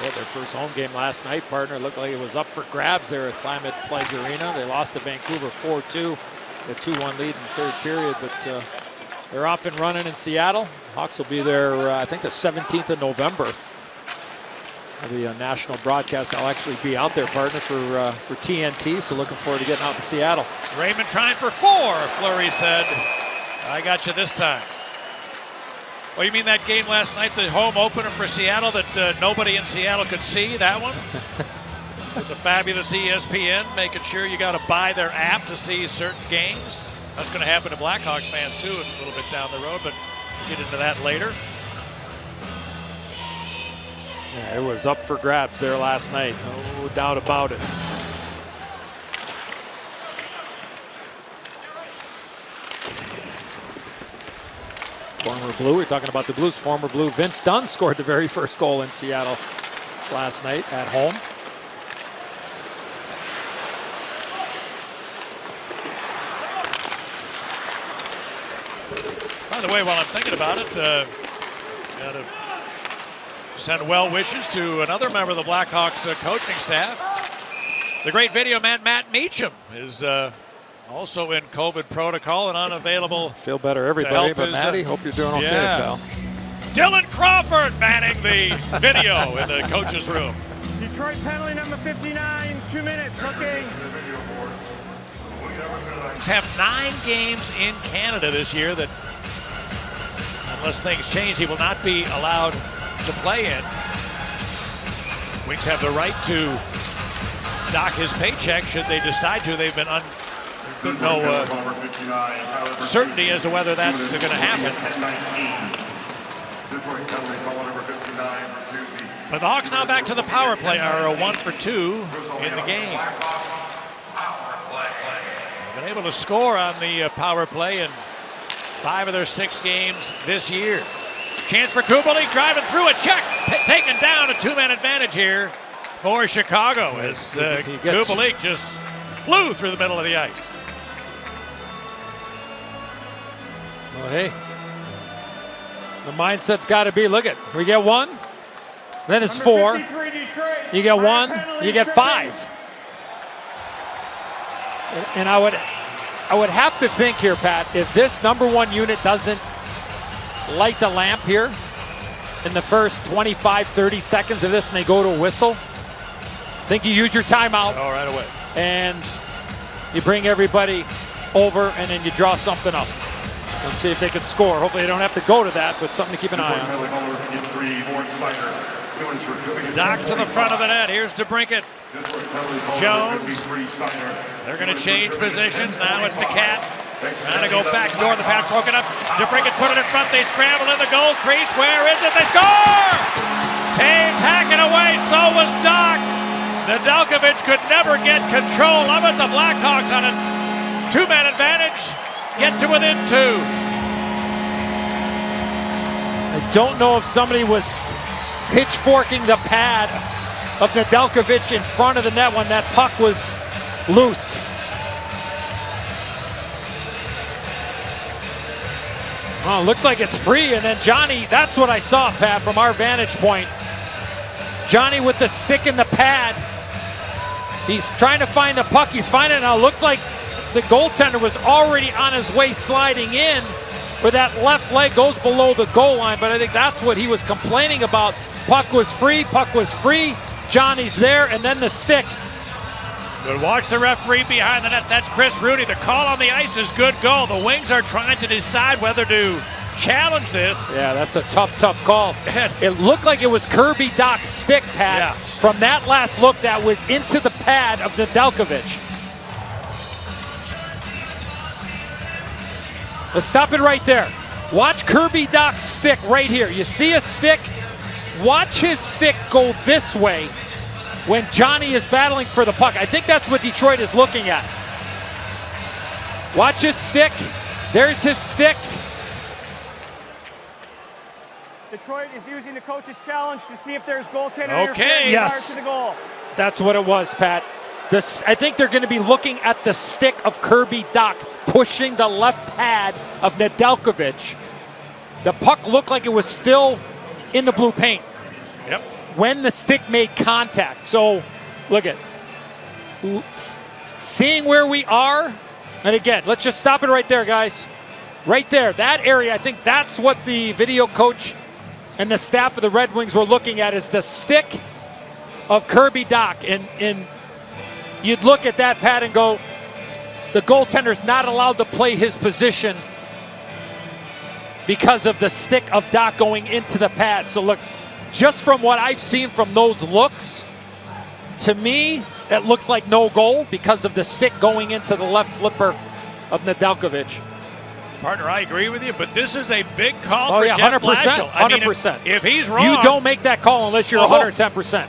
Yeah, their first home game last night, partner, looked like it was up for grabs there at Climate Pledge Arena. They lost to Vancouver 4-2, a 2-1 lead in the third period, but they're off and running in Seattle. Hawks will be there, I think, the 17th of November. That'll be a national broadcast. I'll actually be out there, partner, for TNT, so looking forward to getting out to Seattle. Raymond trying for 4. Fleury said, I got you this time. Well, you mean that game last night, the home opener for Seattle that nobody in Seattle could see, that one? With the fabulous ESPN, making sure you got to buy their app to see certain games. That's going to happen to Blackhawks fans, too, a little bit down the road, but we'll get into that later. Yeah, it was up for grabs there last night, no doubt about it. Former Blue, we're talking about the Blues, former Blue Vince Dunn scored the very first goal in Seattle last night at home. By the way, while I'm thinking about it, gotta send well wishes to another member of the Blackhawks coaching staff. The great video man Matt Meacham is also in COVID protocol and unavailable. Feel better, everybody, but Matty, hope you're doing okay, pal. Dylan Crawford manning the video in the coach's room. Detroit penalty number 59, 2 minutes, looking. Have 9 games in Canada this year that, unless things change, he will not be allowed to play in. Wings have the right to dock his paycheck should they decide to. They've been no certainty as to whether that's going to happen. But the Hawks now back to the power play, are 1 for 2 in the game. Been able to score on the power play in 5 of their 6 games this year. Chance for Kubalik, driving through a check, taken down, a 2-man advantage here for Chicago as Kubalik just flew through the middle of the ice. Well, hey, the mindset's got to be, look at, we get 1, then it's 4, you get 1, you get 5. And I would have to think here, Pat, if this number 1 unit doesn't light the lamp here in the first 25, 30 seconds of this and they go to a whistle, I think you use your timeout. Oh, right away. And you bring everybody over and then you draw something up. Let's see if they can score. Hopefully they don't have to go to that, but something to keep an eye on. Dock to the front of the net. Here's DeBrincat. Jones. They're going to change positions. Now it's the Cat. Trying to go back door. The pass broken up. DeBrincat put it in front. They scramble in the goal crease. Where is it? They score! Taves hacking away. So was Dock. Nedeljkovic could never get control of it. The Blackhawks on a 2-man advantage get to within 2. I don't know if somebody was pitchforking the pad of Nedeljkovic in front of the net when that puck was loose. Oh, looks like it's free, and then Johnny, that's what I saw, Pat, from our vantage point. Johnny with the stick in the pad. He's trying to find the puck. He's finding it now. Looks like the goaltender was already on his way sliding in, where that left leg goes below the goal line, but I think that's what he was complaining about. Puck was free, Johnny's there, and then the stick. But watch the referee behind the net. That's Chris Rooney. The call on the ice is good goal. The Wings are trying to decide whether to challenge this. Yeah, that's a tough call. It looked like it was Kirby Dach's stick, Pat. Yeah. From that last look, that was into the pad of Nedeljkovic. Let's stop it right there. Watch Kirby Dach's stick right here. You see a stick? Watch his stick go this way when Johnny is battling for the puck. I think that's what Detroit is looking at. Watch his stick. There's his stick. Detroit is using the coach's challenge to see if there's goaltender Okay. interference Yes. prior to the goal. That's what it was, Pat. I think they're going to be looking at the stick of Kirby Dach pushing the left pad of Nedeljkovic. The puck looked like it was still in the blue paint. Yep. When the stick made contact. So, look at seeing where we are. And again, let's just stop it right there, guys. Right there, that area, I think that's what the video coach and the staff of the Red Wings were looking at, is the stick of Kirby Dach. And you'd look at that pad and go, the goaltender's not allowed to play his position because of the stick of Dach going into the pad. So look, just from what I've seen from those looks, to me, it looks like no goal because of the stick going into the left flipper of Nedeljkovic. Partner, I agree with you, but this is a big call Oh for yeah, Jeff 100%. Blashill. I mean, 100%. if he's wrong, You don't make that call unless you're 110%.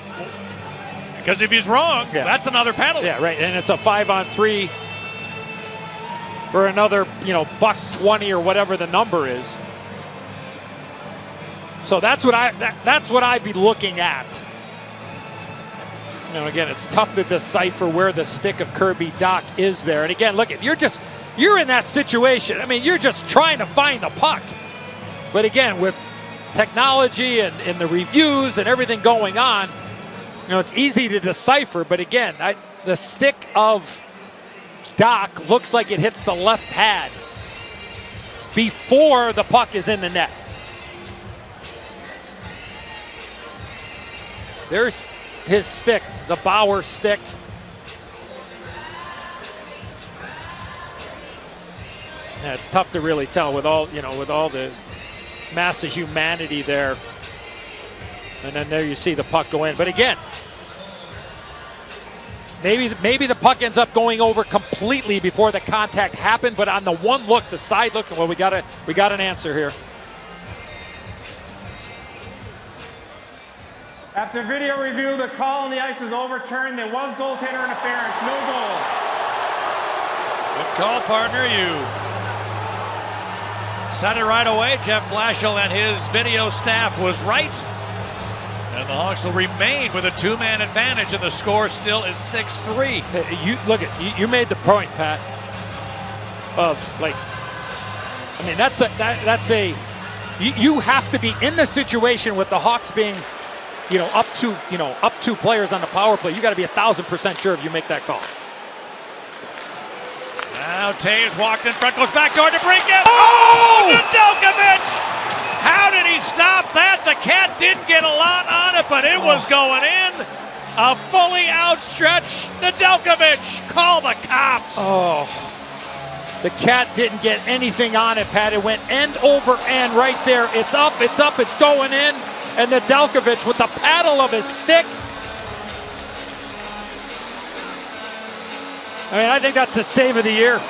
because if he's wrong, Yeah. that's another penalty. Yeah, right. And it's a 5-on-3 for another, $120 or whatever the number is. So that's what I'd be looking at. Again, it's tough to decipher where the stick of Kirby Dach is there. And again, look, you're in that situation. I mean, you're just trying to find the puck. But again, with technology and the reviews and everything going on, it's easy to decipher. But again, the stick of Dach looks like it hits the left pad before the puck is in the net. There's his stick, the Bauer stick. Yeah, it's tough to really tell with all the mass of humanity there. And then there you see the puck go in. But again, maybe the puck ends up going over completely before the contact happened, but on the one look, the side look, well, we got an answer here. After video review, the call on the ice was overturned. There was goaltender interference, no goal. Good call, partner. You said it right away. Jeff Blashill and his video staff was right. And the Hawks will remain with a two-man advantage, and the score still is 6-3. You made the point, Pat, you have to be in the situation with the Hawks being up two players on the power play. You got to be 1,000% sure if you make that call. Now Taves walked in front, goes back door to break it. Oh! Nedeljkovic! How did he stop that? The Cat didn't get a lot on it, but it was going in. A fully outstretched Nedeljkovic. Call the cops. Oh, the Cat didn't get anything on it, Pat. It went end over end right there. It's up, it's going in. And Nedeljkovic with the paddle of his stick. I think that's the save of the year.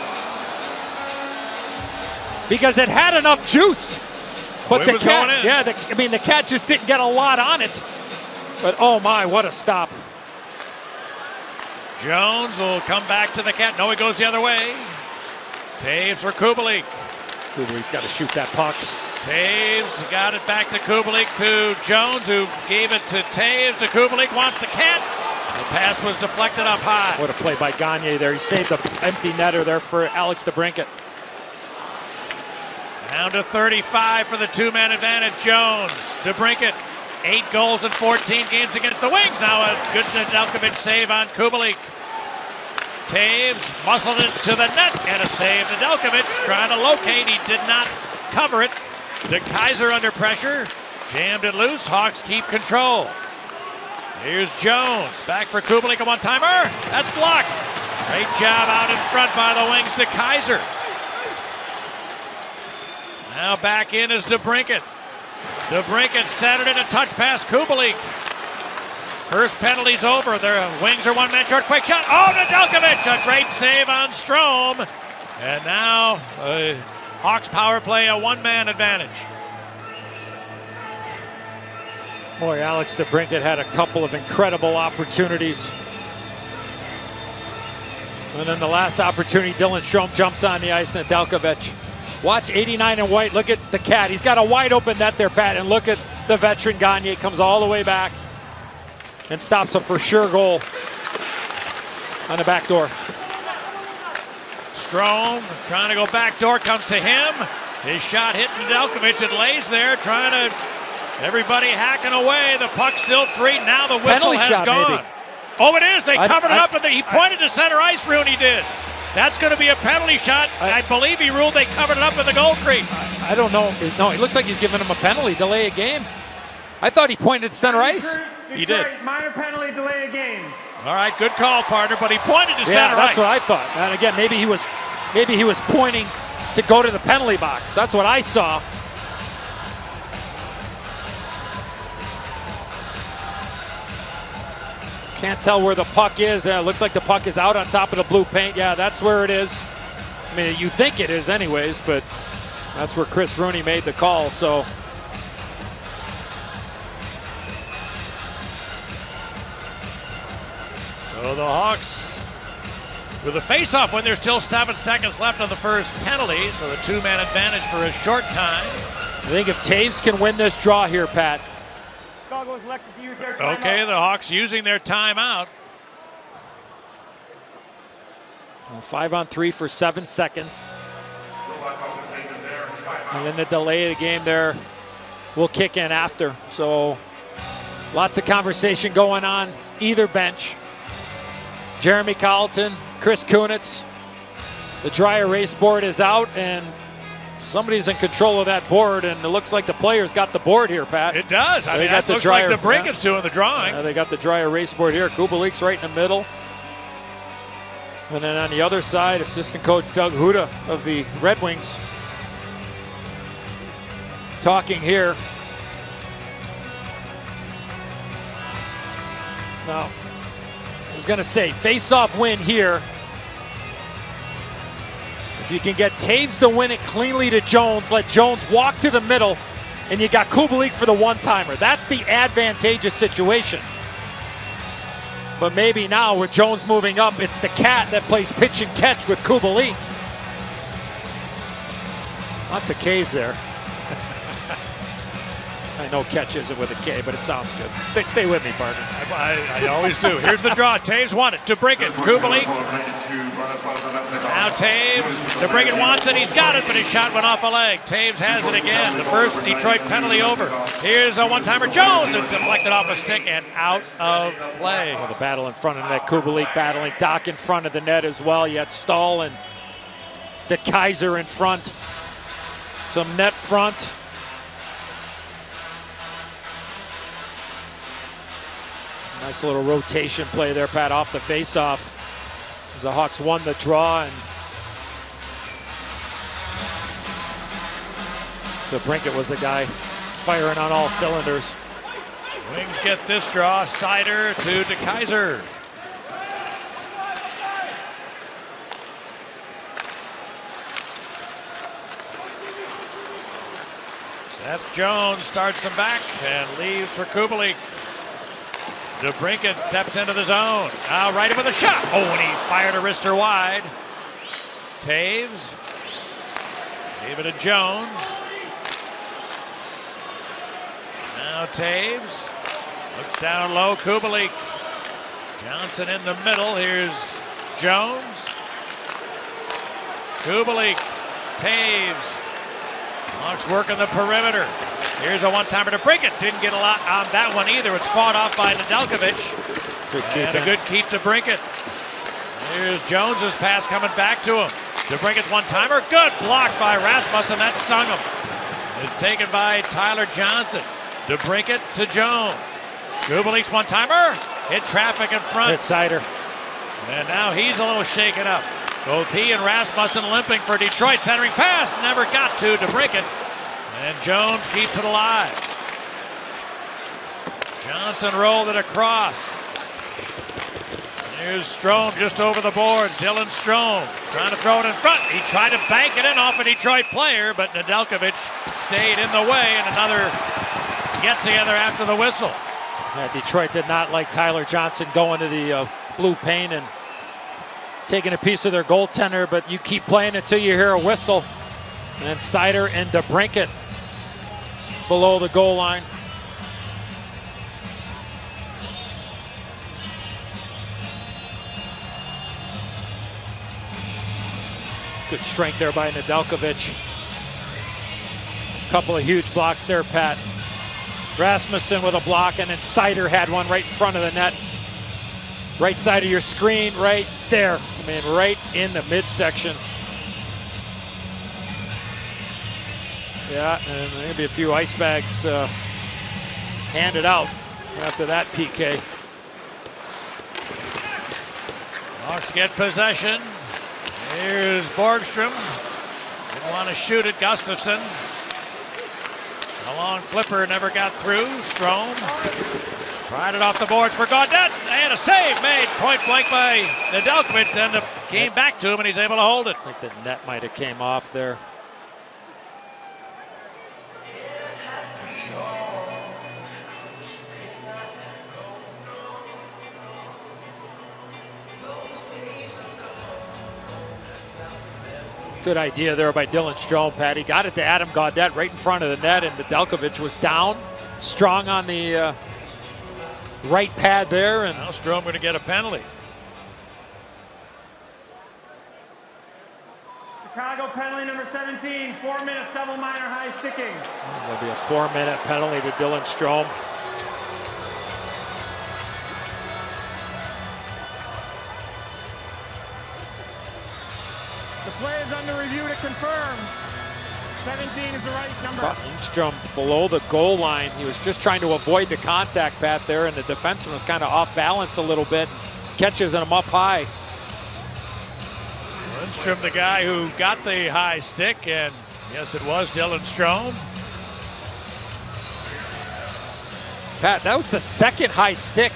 Because it had enough juice. But the Cat, the Cat just didn't get a lot on it. But oh my, what a stop. Jones will come back to the Cat. No, he goes the other way. Taves for Kubalik. Kubalik's got to shoot that puck. Taves got it back to Kubalik, to Jones, who gave it to Taves. To Kubalik, wants the Cat. The pass was deflected up high. What a play by Gagne there. He saved an empty netter there for Alex DeBrincat. Down to 35 for the two-man advantage. Jones, DeBrincat, 8 goals in 14 games against the Wings. Now a good Nedeljkovic save on Kubalik. Taves muscled it to the net and a save. Nedeljkovic trying to locate. He did not cover it. De Kaiser under pressure. Jammed it loose. Hawks keep control. Here's Jones. Back for Kubalik, a one-timer. That's blocked. Great job out in front by the Wings. De Kaiser. Now back in is DeBrincat. DeBrincat set it in a touch pass. Kubalik. First penalty's over. The Wings are one man short. Quick shot. Oh, Nedeljkovic. A great save on Strome. And now Hawks power play, a one-man advantage. Boy, Alex DeBrincat had a couple of incredible opportunities. And then the last opportunity, Dylan Strome jumps on the ice, Nedeljkovic. Watch 89 and white. Look at the Cat. He's got a wide open net there, Pat. And look at the veteran Gagne. Comes all the way back and stops a for sure goal. on the back door. Strome trying to go back door, comes to him. His shot hit Nedeljkovic. It lays there, trying to. Everybody hacking away. The puck's still free. Now the whistle Penalty has shot, gone. maybe. Oh, it is. They covered it up, and he pointed to center ice. Rooney did. That's going to be a penalty shot. I believe he ruled they covered it up in the goal crease. I don't know. No, it looks like he's giving him a penalty, delay a game. I thought he pointed to center ice. He did. Minor penalty, delay a game. All right, good call, partner. But he pointed to Yeah, center that's ice. what I thought. And again, maybe he was pointing to go to the penalty box. That's what I saw. Can't tell where the puck is. Looks like the puck is out on top of the blue paint. Yeah, that's where it is. I mean, you think it is anyways, but that's where Chris Rooney made the call. So the Hawks with a face-off when there's still 7 seconds left on the first penalty. So the two-man advantage for a short time. I think if Taves can win this draw here, Pat. Chicago's elected to use their timeout. Okay, the Hawks using their timeout. 5-on-3 for 7 seconds. The Blackhawks have taken their timeout. And then the delay of the game there will kick in after. So lots of conversation going on either bench. Jeremy Colleton, Chris Kunitz. The dry erase board is out, and somebody's in control of that board, and it looks like the players got the board here, Pat. It does. I They mean, got that the looks dryer, like DeBrincat's doing the drawing. They got the dry erase board here. Kubalik's right in the middle. And then on the other side, assistant coach Doug Huda of the Red Wings talking here. Now, I was going to say, face-off win here. If you can get Taves to win it cleanly to Jones, let Jones walk to the middle, and you got Kubalik for the one-timer. That's the advantageous situation. But maybe now with Jones moving up, it's the cat that plays pitch and catch with Kubalik. Lots of K's there. I know catch isn't with a K, but it sounds good. Stay with me, partner. I always do. Here's the draw. Taves won it. DeBrincat, Kubalik. Now Taves. DeBrincat wants it. He's got it, but his shot went off a leg. Taves has it again. The first Detroit penalty over. Here's a one-timer. Jones. It deflected off a stick and out of play. Well, the battle in front of the net. Kubalik battling Doc in front of the net as well. You had Stahl and DeKaiser in front. Some net front. Nice little rotation play there, Pat, off the faceoff. As the Hawks won the draw, and DeBrincat was the guy firing on all cylinders. Wings get this draw. Sider to DeKaiser. Seth Jones starts them back and leaves for Kubalik. DeBrincat steps into the zone. Now right with a shot. Oh, and he fired a wrister wide. Taves. Gave it to Jones. Now Taves. Looks down low. Kubalik. Johnson in the middle. Here's Jones. Kubalik. Taves. Hawks working the perimeter. Here's a one-timer to break it. Didn't get a lot on that one either. It's fought off by Nedeljkovic. And a good keep to Brinkett. Here's Jones's pass coming back to him. DeBrincat's one-timer. Good block by Rasmussen. That stung him. It's taken by Tyler Johnson. DeBrincat to Jones. Kubalik's one-timer. Hit traffic in front. Hit Sider. And now he's a little shaken up. Both he and Rasmussen limping for Detroit. Centering pass. Never got to DeBrincat. And Jones keeps it alive. Johnson rolled it across. Here's Strome just over the board. Dylan Strome trying to throw it in front. He tried to bank it in off a Detroit player, but Nedeljkovic stayed in the way, and another get-together after the whistle. Yeah, Detroit did not like Tyler Johnson going to the blue paint and taking a piece of their goaltender, but you keep playing until you hear a whistle. And Sider and DeBrincat below the goal line. Good strength there by Nedeljkovic. Couple of huge blocks there, Pat. Rasmussen with a block, and then Seider had one right in front of the net. Right side of your screen, right there. I mean, right in the midsection. Yeah, and maybe a few ice bags handed out after that PK. Hawks get possession. Here's Borgstrom. Didn't want to shoot at Gustafsson. A long flipper never got through. Strome tried it off the boards for Gaudette, and a save made point blank by Nedeljkovic. Then came back to him, and he's able to hold it. I think the net might have came off there. Good idea there by Dylan Strome, Pat. He got it to Adam Gaudette right in front of the net, and Nedeljkovic was down, strong on the right pad there. And now Strome going to get a penalty. Chicago penalty number 17, 4 minutes, double minor, high sticking. There'll be a 4-minute penalty to Dylan Strome. The play is under review to confirm. 17 is the right number. Lindstrom below the goal line. He was just trying to avoid the contact, Pat, there, and the defenseman was kind of off balance a little bit. Catches him up high. Lindstrom, the guy who got the high stick, and yes, it was Dylan Strome. Pat, that was the second high stick.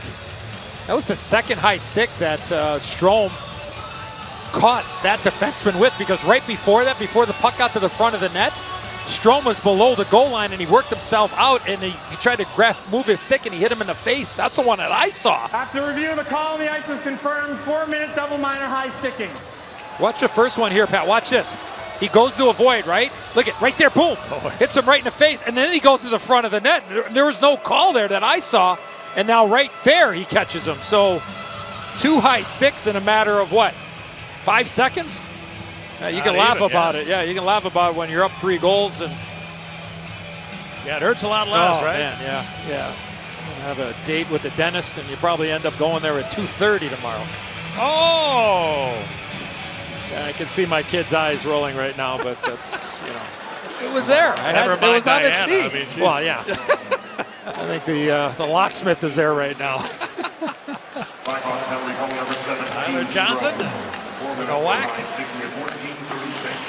That was the second high stick that Strome caught that defenseman with, because right before that, before the puck got to the front of the net, Strome was below the goal line and he worked himself out, and he tried to move his stick and he hit him in the face. That's the one that I saw. After review, the call on the ice is confirmed. 4-minute double minor high sticking. Watch the first one here, Pat. Watch this. He goes to avoid, right? Look at right there, boom. Hits him right in the face, and then he goes to the front of the net. There was no call there that I saw, and now right there he catches him. So 2 high sticks in a matter of what? 5 seconds? You can laugh about it. Yeah, you can laugh about it when you're up 3 goals. And yeah, it hurts a lot less, right? Man, yeah. You have a date with the dentist, and you probably end up going there at 2:30 tomorrow. Oh! Yeah, I can see my kid's eyes rolling right now, but that's, it was there. Never mind, it was on the Diana. tee. I mean, well, yeah. I think the locksmith is there right now. Blackhawks penalty goal number 17. Tyler Johnson. A whack.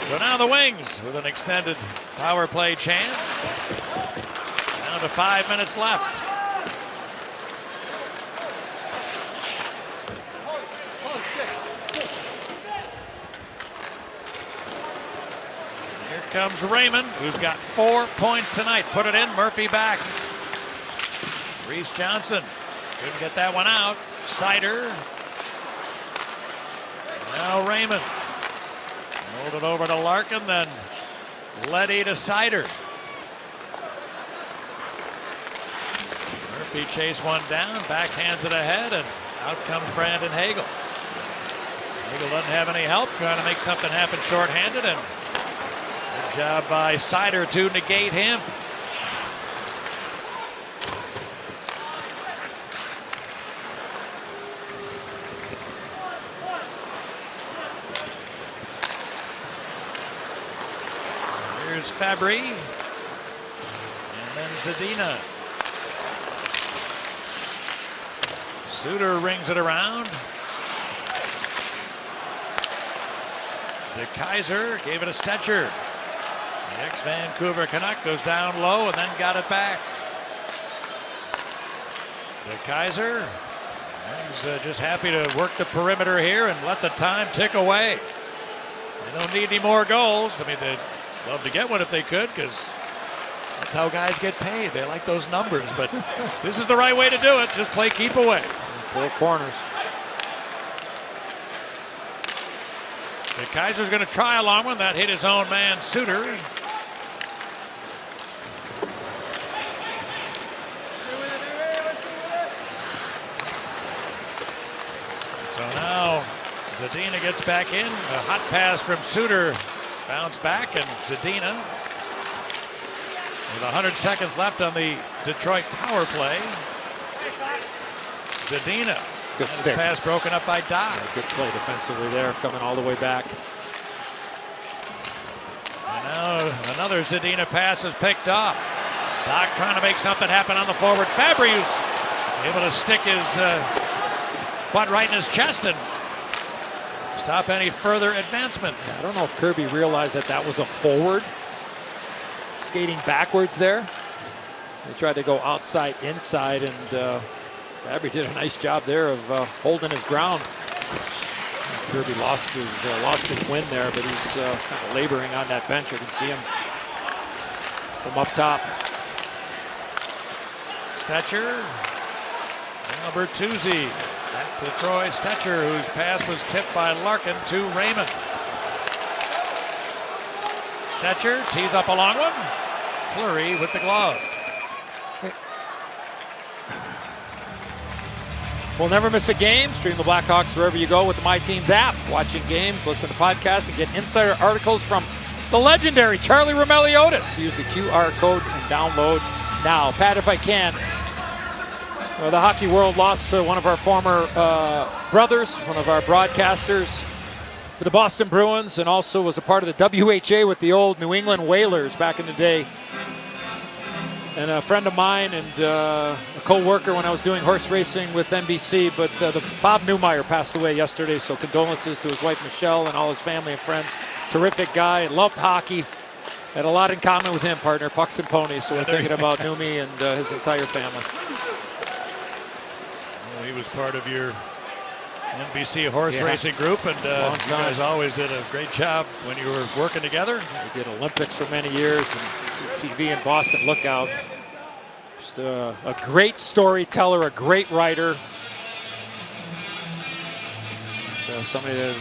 So now the Wings with an extended power play chance. Down to 5 minutes left. Here comes Raymond, who's got 4 points tonight. Put it in, Murphy back. Reese Johnson couldn't get that one out. Seider. Now Raymond. Rolled it over to Larkin, then Leddy to Seider. Murphy chased one down, backhands it ahead, and out comes Brandon Hagel. Hagel doesn't have any help, trying to make something happen shorthanded, and good job by Seider to negate him. Here's Fabry, and then Zadina. Suter rings it around. De Kaiser gave it a Stetcher. The ex-Vancouver Canuck goes down low and then got it back. De Kaiser, he's just happy to work the perimeter here and let the time tick away. They don't need any more goals. I mean, they'd love to get one if they could, because that's how guys get paid. They like those numbers, but this is the right way to do it. Just play keep away. 4 corners. The Kaiser's going to try a long one. That hit his own man, Suter. So now Zadina gets back in. A hot pass from Suter. Bounce back, and Zadina with 100 seconds left on the Detroit power play. Zadina. Good stick. Pass broken up by Doc. Good play defensively there, coming all the way back. And now another Zadina pass is picked up. Doc trying to make something happen on the forward. Fabrius able to stick his butt right in his chest and stop any further advancement. I don't know if Kirby realized that that was a forward skating backwards there. They tried to go outside, inside, and Fabry did a nice job there of holding his ground. Kirby lost his win there, but he's kind of laboring on that bench. You can see him from up top. Stetcher. Now Bertuzzi. Back to Troy Stetcher, whose pass was tipped by Larkin to Raymond. Stetcher tees up a long one. Fleury with the glove. We'll never miss a game. Stream the Blackhawks wherever you go with the My Teams app. Watching games, listen to podcasts, and get insider articles from the legendary Charlie Romeliotis. Use the QR code and download now. Pat, if I can, the hockey world lost one of our former brothers, one of our broadcasters for the Boston Bruins, and also was a part of the WHA with the old New England Whalers back in the day. And a friend of mine and a co-worker when I was doing horse racing with NBC, but Bob Newmeyer passed away yesterday, so condolences to his wife Michelle and all his family and friends. Terrific guy, loved hockey, had a lot in common with him, partner, Pucks and Ponies, so we're thinking about Newmy and his entire family. Well, he was part of your NBC horse racing group, and you guys always did a great job when you were working together. We did Olympics for many years, and TV in Boston Lookout. Just a great storyteller, a great writer. Somebody that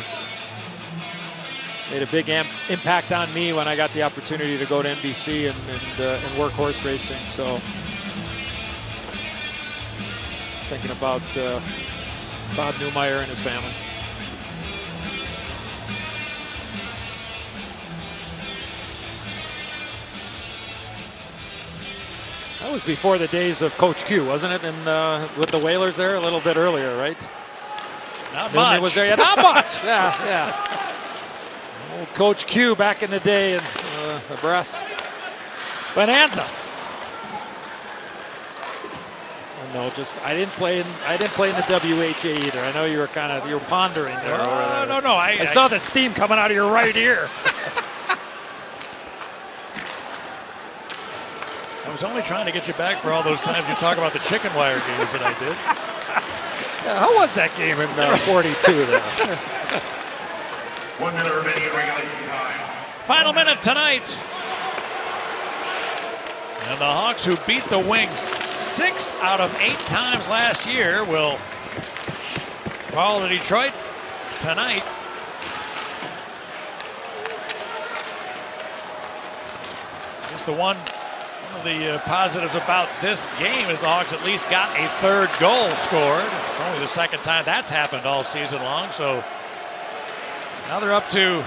made a big impact on me when I got the opportunity to go to NBC and work horse racing. So thinking about Bob Newmeyer and his family. That was before the days of Coach Q, wasn't it? And with the Whalers there, a little bit earlier, right? Not much. Was there? Yeah, not much. Yeah. Old Coach Q back in the day in the brass bonanza. No, I didn't play in the WHA either. I know you were pondering there. No. I saw the steam coming out of your right ear. I was only trying to get you back for all those times you talk about the chicken wire games that I did. Yeah, how was that game in 42 there? 1 minute remaining in regulation time. Final minute tonight. And the Hawks, who beat the Wings 6 out of 8 times last year, will fall to Detroit tonight. Just one of the positives about this game is the Hawks at least got a third goal scored. It's only the second time that's happened all season long. So now they're up to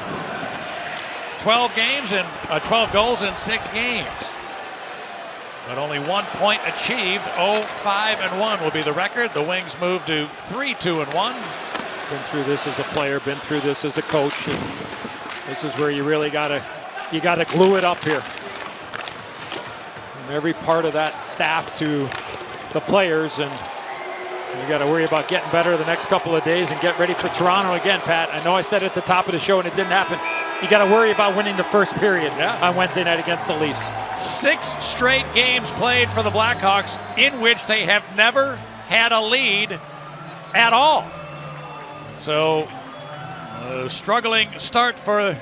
12 games and 12 goals in 6 games. But only 1 point achieved. 0-5-1 will be the record. The Wings move to 3-2-1. Been through this as a player, been through this as a coach. And this is where you really gotta glue it up here. From every part of that staff to the players, and you got to worry about getting better the next couple of days and get ready for Toronto again, Pat. I know I said it at the top of the show and it didn't happen. You got to worry about winning the first period on Wednesday night against the Leafs. 6 straight games played for the Blackhawks in which they have never had a lead at all. So, a struggling start for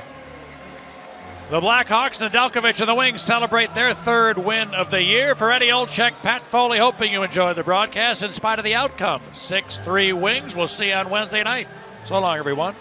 the Blackhawks. Nedeljkovic and the Wings celebrate their 3rd win of the year. For Eddie Olczyk, Pat Foley, hoping you enjoyed the broadcast in spite of the outcome. 6-3 Wings. We'll see you on Wednesday night. So long, everyone.